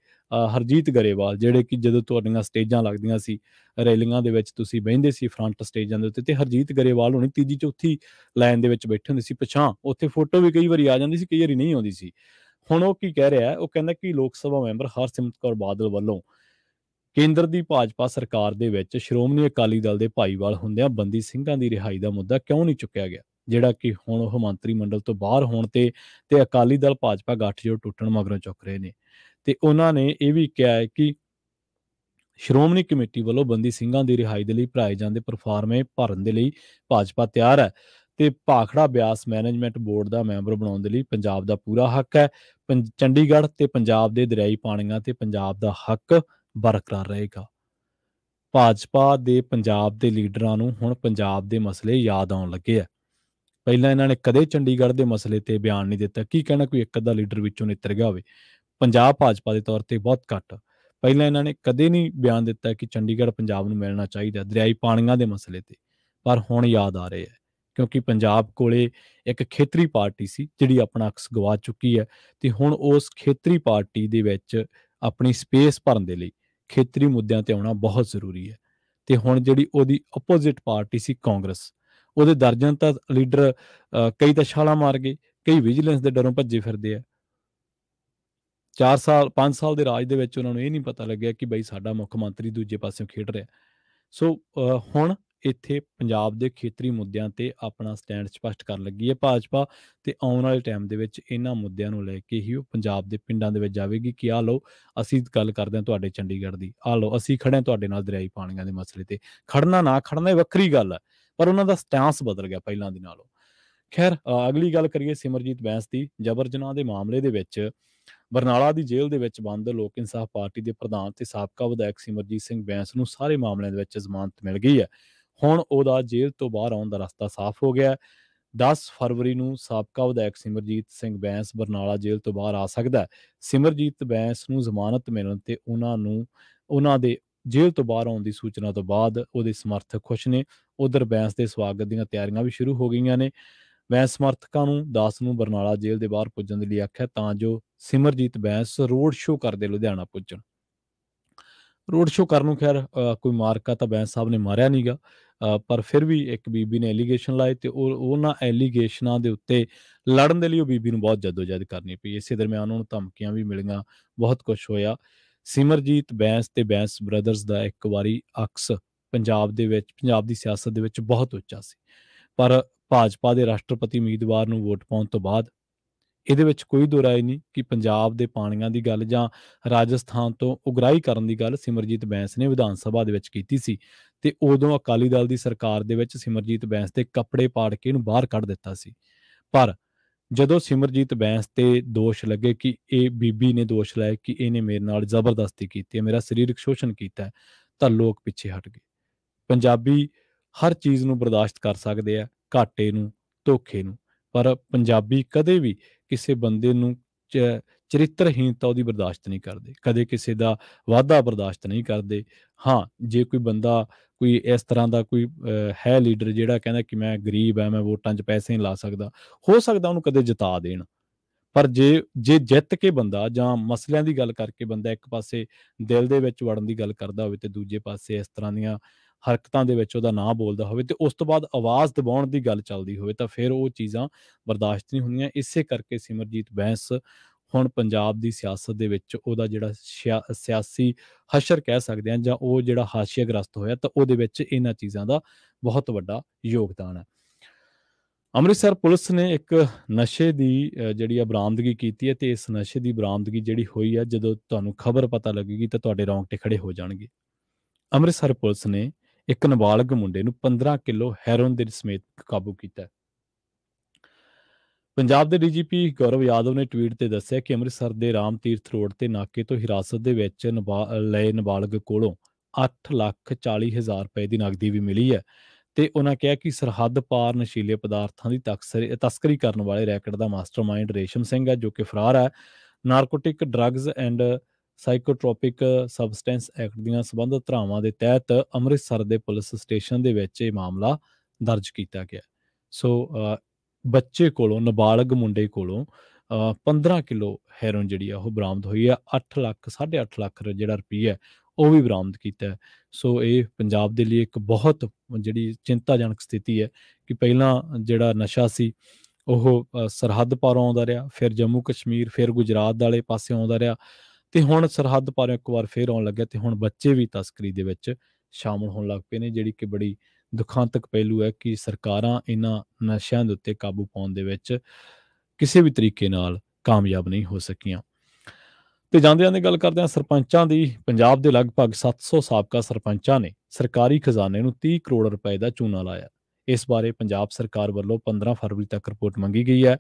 ਹਰਜੀਤ ਗਰੇਵਾਲ, ਜਿਹੜੇ ਕਿ ਜਦੋਂ ਤੁਹਾਡੀਆਂ ਸਟੇਜਾਂ ਲੱਗਦੀਆਂ ਸੀ, ਰੈਲੀਆਂ ਦੇ ਵਿੱਚ ਤੁਸੀਂ ਬਹਿੰਦੇ ਸੀ ਫਰੰਟ ਸਟੇਜਾਂ ਦੇ ਉੱਤੇ, ਤੇ ਹਰਜੀਤ ਗਰੇਵਾਲ ਹੋਣੀ ਤੀਜੀ ਚੌਥੀ ਲਾਈਨ ਦੇ ਵਿੱਚ ਬੈਠੇ ਹੁੰਦੇ ਸੀ ਪਿਛਾਂਹ, ਉੱਥੇ ਫੋਟੋ ਵੀ ਕਈ ਵਾਰੀ ਆ ਜਾਂਦੀ ਸੀ, ਕਈ ਵਾਰੀ ਨਹੀਂ ਆਉਂਦੀ ਸੀ। ਹੁਣ ਉਹ ਕੀ ਕਹਿ ਰਿਹਾ, ਉਹ ਕਹਿੰਦਾ ਕਿ ਲੋਕ ਸਭਾ ਮੈਂਬਰ ਹਰਸਿਮਰਤ ਕੌਰ ਬਾਦਲ ਵੱਲੋਂ ਕੇਂਦਰ ਦੀ ਭਾਜਪਾ ਸਰਕਾਰ ਦੇ ਵਿੱਚ ਸ਼੍ਰੋਮਣੀ ਅਕਾਲੀ ਦਲ ਦੇ ਭਾਈਵਾਲ ਹੁੰਦਿਆਂ ਬੰਦੀ ਸਿੰਘਾਂ ਦੀ ਰਿਹਾਈ ਦਾ ਮੁੱਦਾ ਕਿਉਂ ਨਹੀਂ ਚੁੱਕਿਆ ਗਿਆ, ਜਿਹੜਾ ਕਿ ਹੁਣ ਉਹ ਮੰਤਰੀ ਮੰਡਲ ਤੋਂ ਬਾਹਰ ਹੋਣ ਤੇ ਅਕਾਲੀ ਦਲ ਭਾਜਪਾ ਗੱਠਜੋੜ ਟੁੱਟਣ ਮਗਰੋਂ ਚੁੱਕ ਰਹੇ ਨੇ। ਤੇ ਉਹਨਾਂ ਨੇ ਇਹ ਵੀ ਕਿਹਾ ਹੈ ਕਿ ਸ਼੍ਰੋਮਣੀ ਕਮੇਟੀ ਵੱਲੋਂ ਬੰਦੀ ਸਿੰਘਾਂ ਦੀ ਰਿਹਾਈ ਦੇ ਲਈ ਭਰਾਏ ਜਾਂਦੇ ਪ੍ਰੋਫਾਰਮੇ ਭਰਨ ਦੇ ਲਈ ਭਾਜਪਾ ਤਿਆਰ ਹੈ ਤੇ ਭਾਖੜਾ ਬਿਆਸ ਮੈਨੇਜਮੈਂਟ ਬੋਰਡ ਦਾ ਮੈਂਬਰ ਬਣਾਉਣ ਦੇ ਲਈ ਪੰਜਾਬ ਦਾ ਪੂਰਾ ਹੱਕ ਹੈ। ਚੰਡੀਗੜ੍ਹ ਤੇ ਪੰਜਾਬ ਦੇ ਦਰਿਆਈ ਪਾਣੀਆਂ ਤੇ ਪੰਜਾਬ ਦਾ ਹੱਕ ਬਰਕਰਾਰ ਰਹੇਗਾ। ਭਾਜਪਾ ਦੇ ਪੰਜਾਬ ਦੇ ਲੀਡਰਾਂ ਨੂੰ ਹੁਣ ਪੰਜਾਬ ਦੇ ਮਸਲੇ ਯਾਦ ਆਉਣ ਲੱਗੇ ਆ। ਪਹਿਲਾਂ ਇਹਨਾਂ ਨੇ ਕਦੇ ਚੰਡੀਗੜ੍ਹ ਦੇ ਮਸਲੇ ਤੇ ਬਿਆਨ ਨਹੀਂ ਦਿੱਤਾ। ਕੀ ਕਹਿਣਾ ਕੋਈ ਇੱਕ ਅੱਧਾ ਲੀਡਰ ਵਿੱਚੋਂ ਨਿੱਤਰ ਗਿਆ ਹੋਵੇ, ਪੰਜਾਬ ਭਾਜਪਾ ਦੇ ਤੌਰ ਤੇ ਬਹੁਤ ਘੱਟ। ਪਹਿਲਾਂ ਇਹਨਾਂ ਨੇ ਕਦੇ ਨਹੀਂ ਬਿਆਨ ਦਿੱਤਾ ਕਿ ਚੰਡੀਗੜ੍ਹ ਪੰਜਾਬ ਨੂੰ ਮਿਲਣਾ ਚਾਹੀਦਾ ਦਰਿਆਈ ਪਾਣੀਆਂ ਦੇ ਮਸਲੇ ਤੇ, ਪਰ ਹੁਣ ਯਾਦ ਆ ਰਹੇ ਹੈ ਕਿਉਂਕਿ ਪੰਜਾਬ ਕੋਲੇ ਇੱਕ ਖੇਤਰੀ ਪਾਰਟੀ ਸੀ ਜਿਹੜੀ ਆਪਣਾ ਅਕਸ ਗਵਾ ਚੁੱਕੀ ਹੈ ਤੇ ਹੁਣ ਉਸ ਖੇਤਰੀ ਪਾਰਟੀ ਦੇ ਵਿੱਚ ਆਪਣੀ ਸਪੇਸ ਭਰਨ ਦੇ ਲਈ ਖੇਤਰੀ ਮੁੱਦਿਆਂ ਤੇ ਆਉਣਾ ਬਹੁਤ ਜ਼ਰੂਰੀ ਹੈ। ਤੇ ਹੁਣ ਜਿਹੜੀ ਉਹਦੀ ਆਪੋਜ਼ਿਟ ਪਾਰਟੀ ਸੀ ਕਾਂਗਰਸ, ਉਹਦੇ ਦਰਜਨ ਤਾਂ ਲੀਡਰ ਕਈ ਤਾਂ ਛਾਲਾਂ ਮਾਰ ਗਏ, ਕਈ ਵਿਜੀਲੈਂਸ ਦੇ ਡਰੋਂ ਭੱਜੇ ਫਿਰਦੇ ਆ। 4 ਸਾਲ 5 ਸਾਲ ਦੇ ਰਾਜ ਦੇ ਵਿੱਚ ਉਹਨਾਂ ਨੂੰ ਇਹ ਨਹੀਂ ਪਤਾ ਲੱਗਿਆ ਕਿ ਬਈ ਸਾਡਾ ਮੁੱਖ ਮੰਤਰੀ ਦੂਜੇ ਪਾਸਿਓਂ ਖੇਡ ਰਿਹਾ। ਸੋ ਹੁਣ ਇੱਥੇ ਪੰਜਾਬ ਦੇ ਖੇਤਰੀ ਮੁੱਦਿਆਂ ਤੇ ਆਪਣਾ ਸਟੈਂਡ ਸਪਸ਼ਟ ਕਰਨ ਲੱਗੀ ਹੈ ਭਾਜਪਾ, ਤੇ ਆਉਣ ਵਾਲੇ ਟਾਈਮ ਦੇ ਵਿੱਚ ਇਹਨਾਂ ਮੁੱਦਿਆਂ ਨੂੰ ਲੈ ਕੇ ਹੀ ਉਹ ਪੰਜਾਬ ਦੇ ਪਿੰਡਾਂ ਦੇ ਵਿੱਚ ਜਾਵੇਗੀ ਕਿ ਆਹ ਲਓ ਅਸੀਂ ਗੱਲ ਕਰਦੇ ਹਾਂ ਤੁਹਾਡੇ ਚੰਡੀਗੜ੍ਹ ਦੀ, ਆਹ ਲਓ ਅਸੀਂ ਖੜੇ ਹਾਂ ਤੁਹਾਡੇ ਨਾਲ ਦਰਿਆਈ ਪਾਣੀਆਂ ਦੇ ਮਸਲੇ ਤੇ। ਖੜਨਾ ਨਾ ਖੜਨਾ ਇਹ ਵੱਖਰੀ ਗੱਲ ਹੈ, ਪਰ ਉਹਨਾਂ ਦਾ ਸਟੈਂਸ ਬਦਲ ਗਿਆ ਪਹਿਲਾਂ ਦੇ ਨਾਲੋਂ। ਖੈਰ ਅਗਲੀ ਗੱਲ ਕਰੀਏ ਸਿਮਰਜੀਤ ਬੈਂਸ ਦੀ। ਜਬਰ ਜਨਾਹ ਦੇ ਮਾਮਲੇ ਦੇ ਵਿੱਚ ਬਰਨਾਲਾ ਦੀ ਜੇਲ੍ਹ ਦੇ ਵਿੱਚ ਬੰਦ ਲੋਕ ਇਨਸਾਫ ਪਾਰਟੀ ਦੇ ਪ੍ਰਧਾਨ ਤੇ ਸਾਬਕਾ ਵਿਧਾਇਕ ਸਿਮਰਜੀਤ ਸਿੰਘ ਬੈਂਸ ਨੂੰ ਸਾਰੇ ਮਾਮਲਿਆਂ ਦੇ ਵਿੱਚ ਜ਼ਮਾਨਤ ਮਿਲ ਗਈ ਹੈ। ਹੁਣ ਉਹਦਾ ਜੇਲ੍ਹ ਤੋਂ ਬਾਹਰ ਆਉਣ ਦਾ ਰਸਤਾ ਸਾਫ਼ ਹੋ ਗਿਆ। 10 ਫਰਵਰੀ ਨੂੰ ਸਾਬਕਾ ਵਿਧਾਇਕ ਸਿਮਰਜੀਤ ਸਿੰਘ ਬੈਂਸ ਬਰਨਾਲਾ ਜੇਲ੍ਹ ਤੋਂ ਬਾਹਰ ਆ ਸਕਦਾ ਹੈ। ਸਿਮਰਜੀਤ ਬੈਂਸ ਨੂੰ ਜ਼ਮਾਨਤ ਮਿਲਣ ਤੇ ਉਹਨਾਂ ਦੇ ਜੇਲ੍ਹ ਤੋਂ ਬਾਹਰ ਆਉਣ ਦੀ ਸੂਚਨਾ ਤੋਂ ਬਾਅਦ ਉਹਦੇ ਸਮਰਥਕ ਖੁਸ਼ ਨੇ। ਉਧਰ ਬੈਂਸ ਦੇ ਸਵਾਗਤ ਦੀਆਂ ਤਿਆਰੀਆਂ ਵੀ ਸ਼ੁਰੂ ਹੋ ਗਈਆਂ ਨੇ। ਬੈਂਸ ਸਮਰਥਕਾਂ ਨੂੰ 10 ਨੂੰ ਬਰਨਾਲਾ ਜੇਲ੍ਹ ਦੇ ਬਾਹਰ ਪੁੱਜਣ ਦੇ ਲਈ ਆਖਿਆ ਤਾਂ ਜੋ ਸਿਮਰਜੀਤ ਬੈਂਸ ਰੋਡ ਸ਼ੋਅ ਕਰਦੇ ਲੁਧਿਆਣਾ ਪੁੱਜਣ। ਰੋਡ ਸ਼ੋਅ ਕਰਨ ਨੂੰ ਖੈਰ ਕੋਈ ਮਾਰਕਾ ਤਾਂ ਬੈਂਸ ਸਾਹਿਬ ਨੇ ਮਾਰਿਆ ਨੀਗਾ, ਪਰ ਫਿਰ ਵੀ ਇੱਕ ਬੀਬੀ ਨੇ ਐਲੀਗੇਸ਼ਨ ਲਾਏ ਤੇ ਉਹਨਾਂ ਐਲੀਗੇਸ਼ਨਾਂ ਦੇ ਉੱਤੇ ਲੜਨ ਦੇ ਲਈ ਉਹ ਬੀਬੀ ਨੂੰ ਬਹੁਤ ਜੱਦੋਜਹਿਦ ਕਰਨੀ ਪਈ। ਇਸੇ ਦਰਮਿਆਨ ਉਹਨੂੰ ਧਮਕੀਆਂ ਵੀ ਮਿਲੀਆਂ, ਬਹੁਤ ਕੁਛ ਹੋਇਆ। ਸਿਮਰਜੀਤ ਬੈਂਸ ਤੇ ਬੈਂਸ ਬ੍ਰਦਰਜ਼ ਦਾ ਇੱਕ ਵਾਰੀ ਅਕਸ ਪੰਜਾਬ ਦੀ ਸਿਆਸਤ ਦੇ ਵਿੱਚ ਬਹੁਤ ਉੱਚਾ ਸੀ, ਪਰ ਭਾਜਪਾ ਦੇ ਰਾਸ਼ਟਰਪਤੀ ਉਮੀਦਵਾਰ ਨੂੰ ਵੋਟ ਪਾਉਣ ਤੋਂ ਬਾਅਦ ਇਹਦੇ ਵਿੱਚ ਕੋਈ ਦੋ ਰਾਏ ਨਹੀਂ ਕਿ ਪੰਜਾਬ ਦੇ ਪਾਣੀਆਂ ਦੀ ਗੱਲ ਜਾਂ ਰਾਜਸਥਾਨ ਤੋਂ ਉਗਰਾਹੀ ਕਰਨ ਦੀ ਗੱਲ ਸਿਮਰਜੀਤ ਬੈਂਸ ਨੇ ਵਿਧਾਨ ਸਭਾ ਦੇ ਵਿੱਚ ਕੀਤੀ ਸੀ ਤੇ ਉਦੋਂ ਅਕਾਲੀ ਦਲ ਦੀ ਸਰਕਾਰ ਦੇ ਵਿੱਚ ਸਿਮਰਜੀਤ ਬੈਂਸ ਦੇ ਕੱਪੜੇ ਪਾੜ ਕੇ ਇਹਨੂੰ ਬਾਹਰ ਕੱਢ ਦਿੱਤਾ ਸੀ। ਪਰ ਜਦੋਂ ਸਿਮਰਜੀਤ ਬੈਂਸ ਤੇ ਦੋਸ਼ ਲੱਗੇ ਕਿ ਇਹ ਬੀਬੀ ਨੇ ਦੋਸ਼ ਲਾਇਆ ਕਿ ਇਹਨੇ ਮੇਰੇ ਨਾਲ ਜ਼ਬਰਦਸਤੀ ਕੀਤੀ ਹੈ, ਮੇਰਾ ਸਰੀਰਕ ਸ਼ੋਸ਼ਣ ਕੀਤਾ, ਤਾਂ ਲੋਕ ਪਿੱਛੇ ਹਟ ਗਏ। ਪੰਜਾਬੀ ਹਰ ਚੀਜ਼ ਨੂੰ ਬਰਦਾਸ਼ਤ ਕਰ ਸਕਦੇ ਆ, ਘਾਟੇ ਨੂੰ, ਧੋਖੇ ਨੂੰ, ਪਰ ਪੰਜਾਬੀ ਕਦੇ ਵੀ ਕਿਸੇ ਬੰਦੇ ਨੂੰ ਚਰਿੱਤਰਹੀਨਤਾ ਉਹਦੀ ਬਰਦਾਸ਼ਤ ਨਹੀਂ ਕਰਦੇ, ਕਦੇ ਕਿਸੇ ਦਾ ਵਾਧਾ ਬਰਦਾਸ਼ਤ ਨਹੀਂ ਕਰਦੇ। ਹਾਂ, ਜੇ ਕੋਈ ਬੰਦਾ ਕੋਈ ਇਸ ਤਰ੍ਹਾਂ ਦਾ ਕੋਈ ਹੈ ਲੀਡਰ ਜਿਹੜਾ ਕਹਿੰਦਾ ਕਿ ਮੈਂ ਗਰੀਬ ਹੈ, ਮੈਂ ਵੋਟਾਂ 'ਚ ਪੈਸੇ ਨਹੀਂ ਲਾ ਸਕਦਾ, ਹੋ ਸਕਦਾ ਉਹਨੂੰ ਕਦੇ ਜਿਤਾ ਦੇਣ। ਪਰ ਜੇ ਜਿੱਤ ਕੇ ਬੰਦਾ ਜਾਂ ਮਸਲਿਆਂ ਦੀ ਗੱਲ ਕਰਕੇ ਬੰਦਾ ਇੱਕ ਪਾਸੇ ਦਿਲ ਦੇ ਵਿੱਚ ਵੜਨ ਦੀ ਗੱਲ ਕਰਦਾ ਹੋਵੇ ਤੇ ਦੂਜੇ ਪਾਸੇ ਇਸ ਤਰ੍ਹਾਂ ਦੀਆਂ ਹਰਕਤਾਂ ਦੇ ਵਿੱਚ ਉਹਦਾ ਨਾਂ ਬੋਲਦਾ ਹੋਵੇ ਤੇ ਉਸ ਤੋਂ ਬਾਅਦ ਆਵਾਜ਼ ਦਬਾਉਣ ਦੀ ਗੱਲ ਚੱਲਦੀ ਹੋਵੇ ਤਾਂ ਫਿਰ ਉਹ ਚੀਜ਼ਾਂ ਬਰਦਾਸ਼ਤ ਨਹੀਂ ਹੁੰਦੀਆਂ। ਇਸੇ ਕਰਕੇ ਸਿਮਰਜੀਤ ਬੈਂਸ ਹੁਣ ਪੰਜਾਬ ਦੀ ਸਿਆਸਤ ਦੇ ਵਿੱਚ ਉਹਦਾ ਜਿਹੜਾ ਸਿਆਸੀ ਹਸ਼ਰ ਕਹਿ ਸਕਦੇ ਹਾਂ ਜਾਂ ਉਹ ਜਿਹੜਾ ਹਾਸ਼ੀਆਗ੍ਰਸਤ ਹੋਇਆ, ਤਾਂ ਉਹਦੇ ਵਿੱਚ ਇਹਨਾਂ ਚੀਜ਼ਾਂ ਦਾ ਬਹੁਤ ਵੱਡਾ ਯੋਗਦਾਨ ਹੈ। ਅੰਮ੍ਰਿਤਸਰ ਪੁਲਿਸ ਨੇ ਇੱਕ ਨਸ਼ੇ ਦੀ ਜਿਹੜੀ ਆ ਬਰਾਮਦਗੀ ਕੀਤੀ ਹੈ ਤੇ ਇਸ ਨਸ਼ੇ ਦੀ ਬਰਾਮਦਗੀ ਜਿਹੜੀ ਹੋਈ ਹੈ, ਜਦੋਂ ਤੁਹਾਨੂੰ ਖਬਰ ਪਤਾ ਲੱਗੇਗੀ ਤਾਂ ਤੁਹਾਡੇ ਰੌਂਗਟੇ ਖੜੇ ਹੋ ਜਾਣਗੇ। ਅੰਮ੍ਰਿਤਸਰ ਪੁਲਿਸ ਨੇ ਇੱਕ ਨਾਬਾਲਗ ਮੁੰਡੇ ਨੂੰ 15 ਕਿਲੋ ਹੈਰੋਇਨ ਦੇ ਸਮੇਤ ਕਾਬੂ ਕੀਤਾ। ਪੰਜਾਬ ਦੇ ਡੀਜੀਪੀ ਗੌਰਵ ਯਾਦਵ ਨੇ ਟਵੀਟ ਤੇ ਦੱਸਿਆ ਕਿ ਅੰਮ੍ਰਿਤਸਰ ਦੇ ਰਾਮ ਤੀਰਥ ਰੋਡ ਤੇ ਨਾਕੇ ਤੋਂ ਹਿਰਾਸਤ ਦੇ ਵਿੱਚ ਲਏ ਨਾਬਾਲਗ ਕੋਲੋਂ 8,40,000 ਰੁਪਏ ਦੀ ਨਕਦੀ ਵੀ ਮਿਲੀ ਹੈ ਤੇ ਉਹਨਾਂ ਕਿਹਾ ਕਿ ਸਰਹੱਦ ਪਾਰ ਨਸ਼ੀਲੇ ਪਦਾਰਥਾਂ ਦੀ ਤਸਕਰੀ ਕਰਨ ਵਾਲੇ ਰੈਕਟ ਦਾ ਮਾਸਟਰਮਾਈਂਡ ਰੇਸ਼ਮ ਸਿੰਘ ਹੈ, ਜੋ ਕਿ ਫਰਾਰ ਹੈ। Narcotic drugs and psychotropic substance act ਦੀਆਂ ਸੰਬੰਧਿਤ ਧਾਰਾਵਾਂ ਦੇ ਤਹਿਤ ਅੰਮ੍ਰਿਤਸਰ ਦੇ ਪੁਲਿਸ ਸਟੇਸ਼ਨ ਦੇ ਵਿੱਚ ਇਹ ਮਾਮਲਾ ਦਰਜ ਕੀਤਾ ਗਿਆ। ਸੋ ਬੱਚੇ ਕੋਲੋਂ, ਨਾਬਾਲਗ ਮੁੰਡੇ ਕੋਲੋਂ 15 ਕਿਲੋ ਹੈਰੋਇਨ ਜਿਹੜੀ ਆ ਉਹ ਬਰਾਮਦ ਹੋਈ ਆ। 8 ਲੱਖ 8.5 ਲੱਖ ਜਿਹੜਾ ਰੁਪਈਆ ਉਹ ਵੀ ਬਰਾਮਦ ਕੀਤਾ। ਸੋ ਇਹ ਪੰਜਾਬ ਦੇ ਲਈ ਇੱਕ ਬਹੁਤ ਜਿਹੜੀ ਚਿੰਤਾਜਨਕ ਸਥਿਤੀ ਹੈ ਕਿ ਪਹਿਲਾਂ ਜਿਹੜਾ ਨਸ਼ਾ ਸੀ ਉਹ ਸਰਹੱਦ ਪਾਰੋਂ ਆਉਂਦਾ ਰਿਹਾ, ਫਿਰ ਜੰਮੂ ਕਸ਼ਮੀਰ, ਫਿਰ ਗੁਜਰਾਤ ਵਾਲੇ ਪਾਸੇ ਆਉਂਦਾ ਰਿਹਾ, ਤੇ ਹੁਣ ਸਰਹੱਦ ਪਾਰੋਂ ਇੱਕ ਵਾਰ ਫਿਰ ਆਉਣ ਲੱਗਿਆ, ਤੇ ਹੁਣ ਬੱਚੇ ਵੀ ਤਸਕਰੀ ਦੇ ਵਿੱਚ ਸ਼ਾਮਲ ਹੋਣ ਲੱਗ ਪਏ ਨੇ, ਜਿਹੜੀ ਕਿ ਬੜੀ ਦੁਖਾਂਤਕ ਪਹਿਲੂ ਹੈ ਕਿ ਸਰਕਾਰਾਂ ਇਹਨਾਂ ਨਸ਼ਿਆਂ ਦੇ ਉੱਤੇ ਕਾਬੂ ਪਾਉਣ ਦੇ ਵਿੱਚ ਕਿਸੇ ਵੀ ਤਰੀਕੇ ਨਾਲ ਕਾਮਯਾਬ ਨਹੀਂ ਹੋ ਸਕੀਆਂ। ਤੇ ਜਾਂਦੇ ਜਾਂਦੇ ਗੱਲ ਕਰਦੇ ਹਾਂ ਸਰਪੰਚਾਂ ਦੀ। ਪੰਜਾਬ ਦੇ ਲਗਭਗ 700 ਸਾਬਕਾ ਸਰਪੰਚਾਂ ਨੇ ਸਰਕਾਰੀ ਖਜ਼ਾਨੇ ਨੂੰ 30 ਕਰੋੜ ਰੁਪਏ ਦਾ ਚੂਨਾ ਲਾਇਆ। ਇਸ ਬਾਰੇ ਪੰਜਾਬ ਸਰਕਾਰ ਵੱਲੋਂ 15 ਫਰਵਰੀ ਤੱਕ ਰਿਪੋਰਟ ਮੰਗੀ ਗਈ ਹੈ।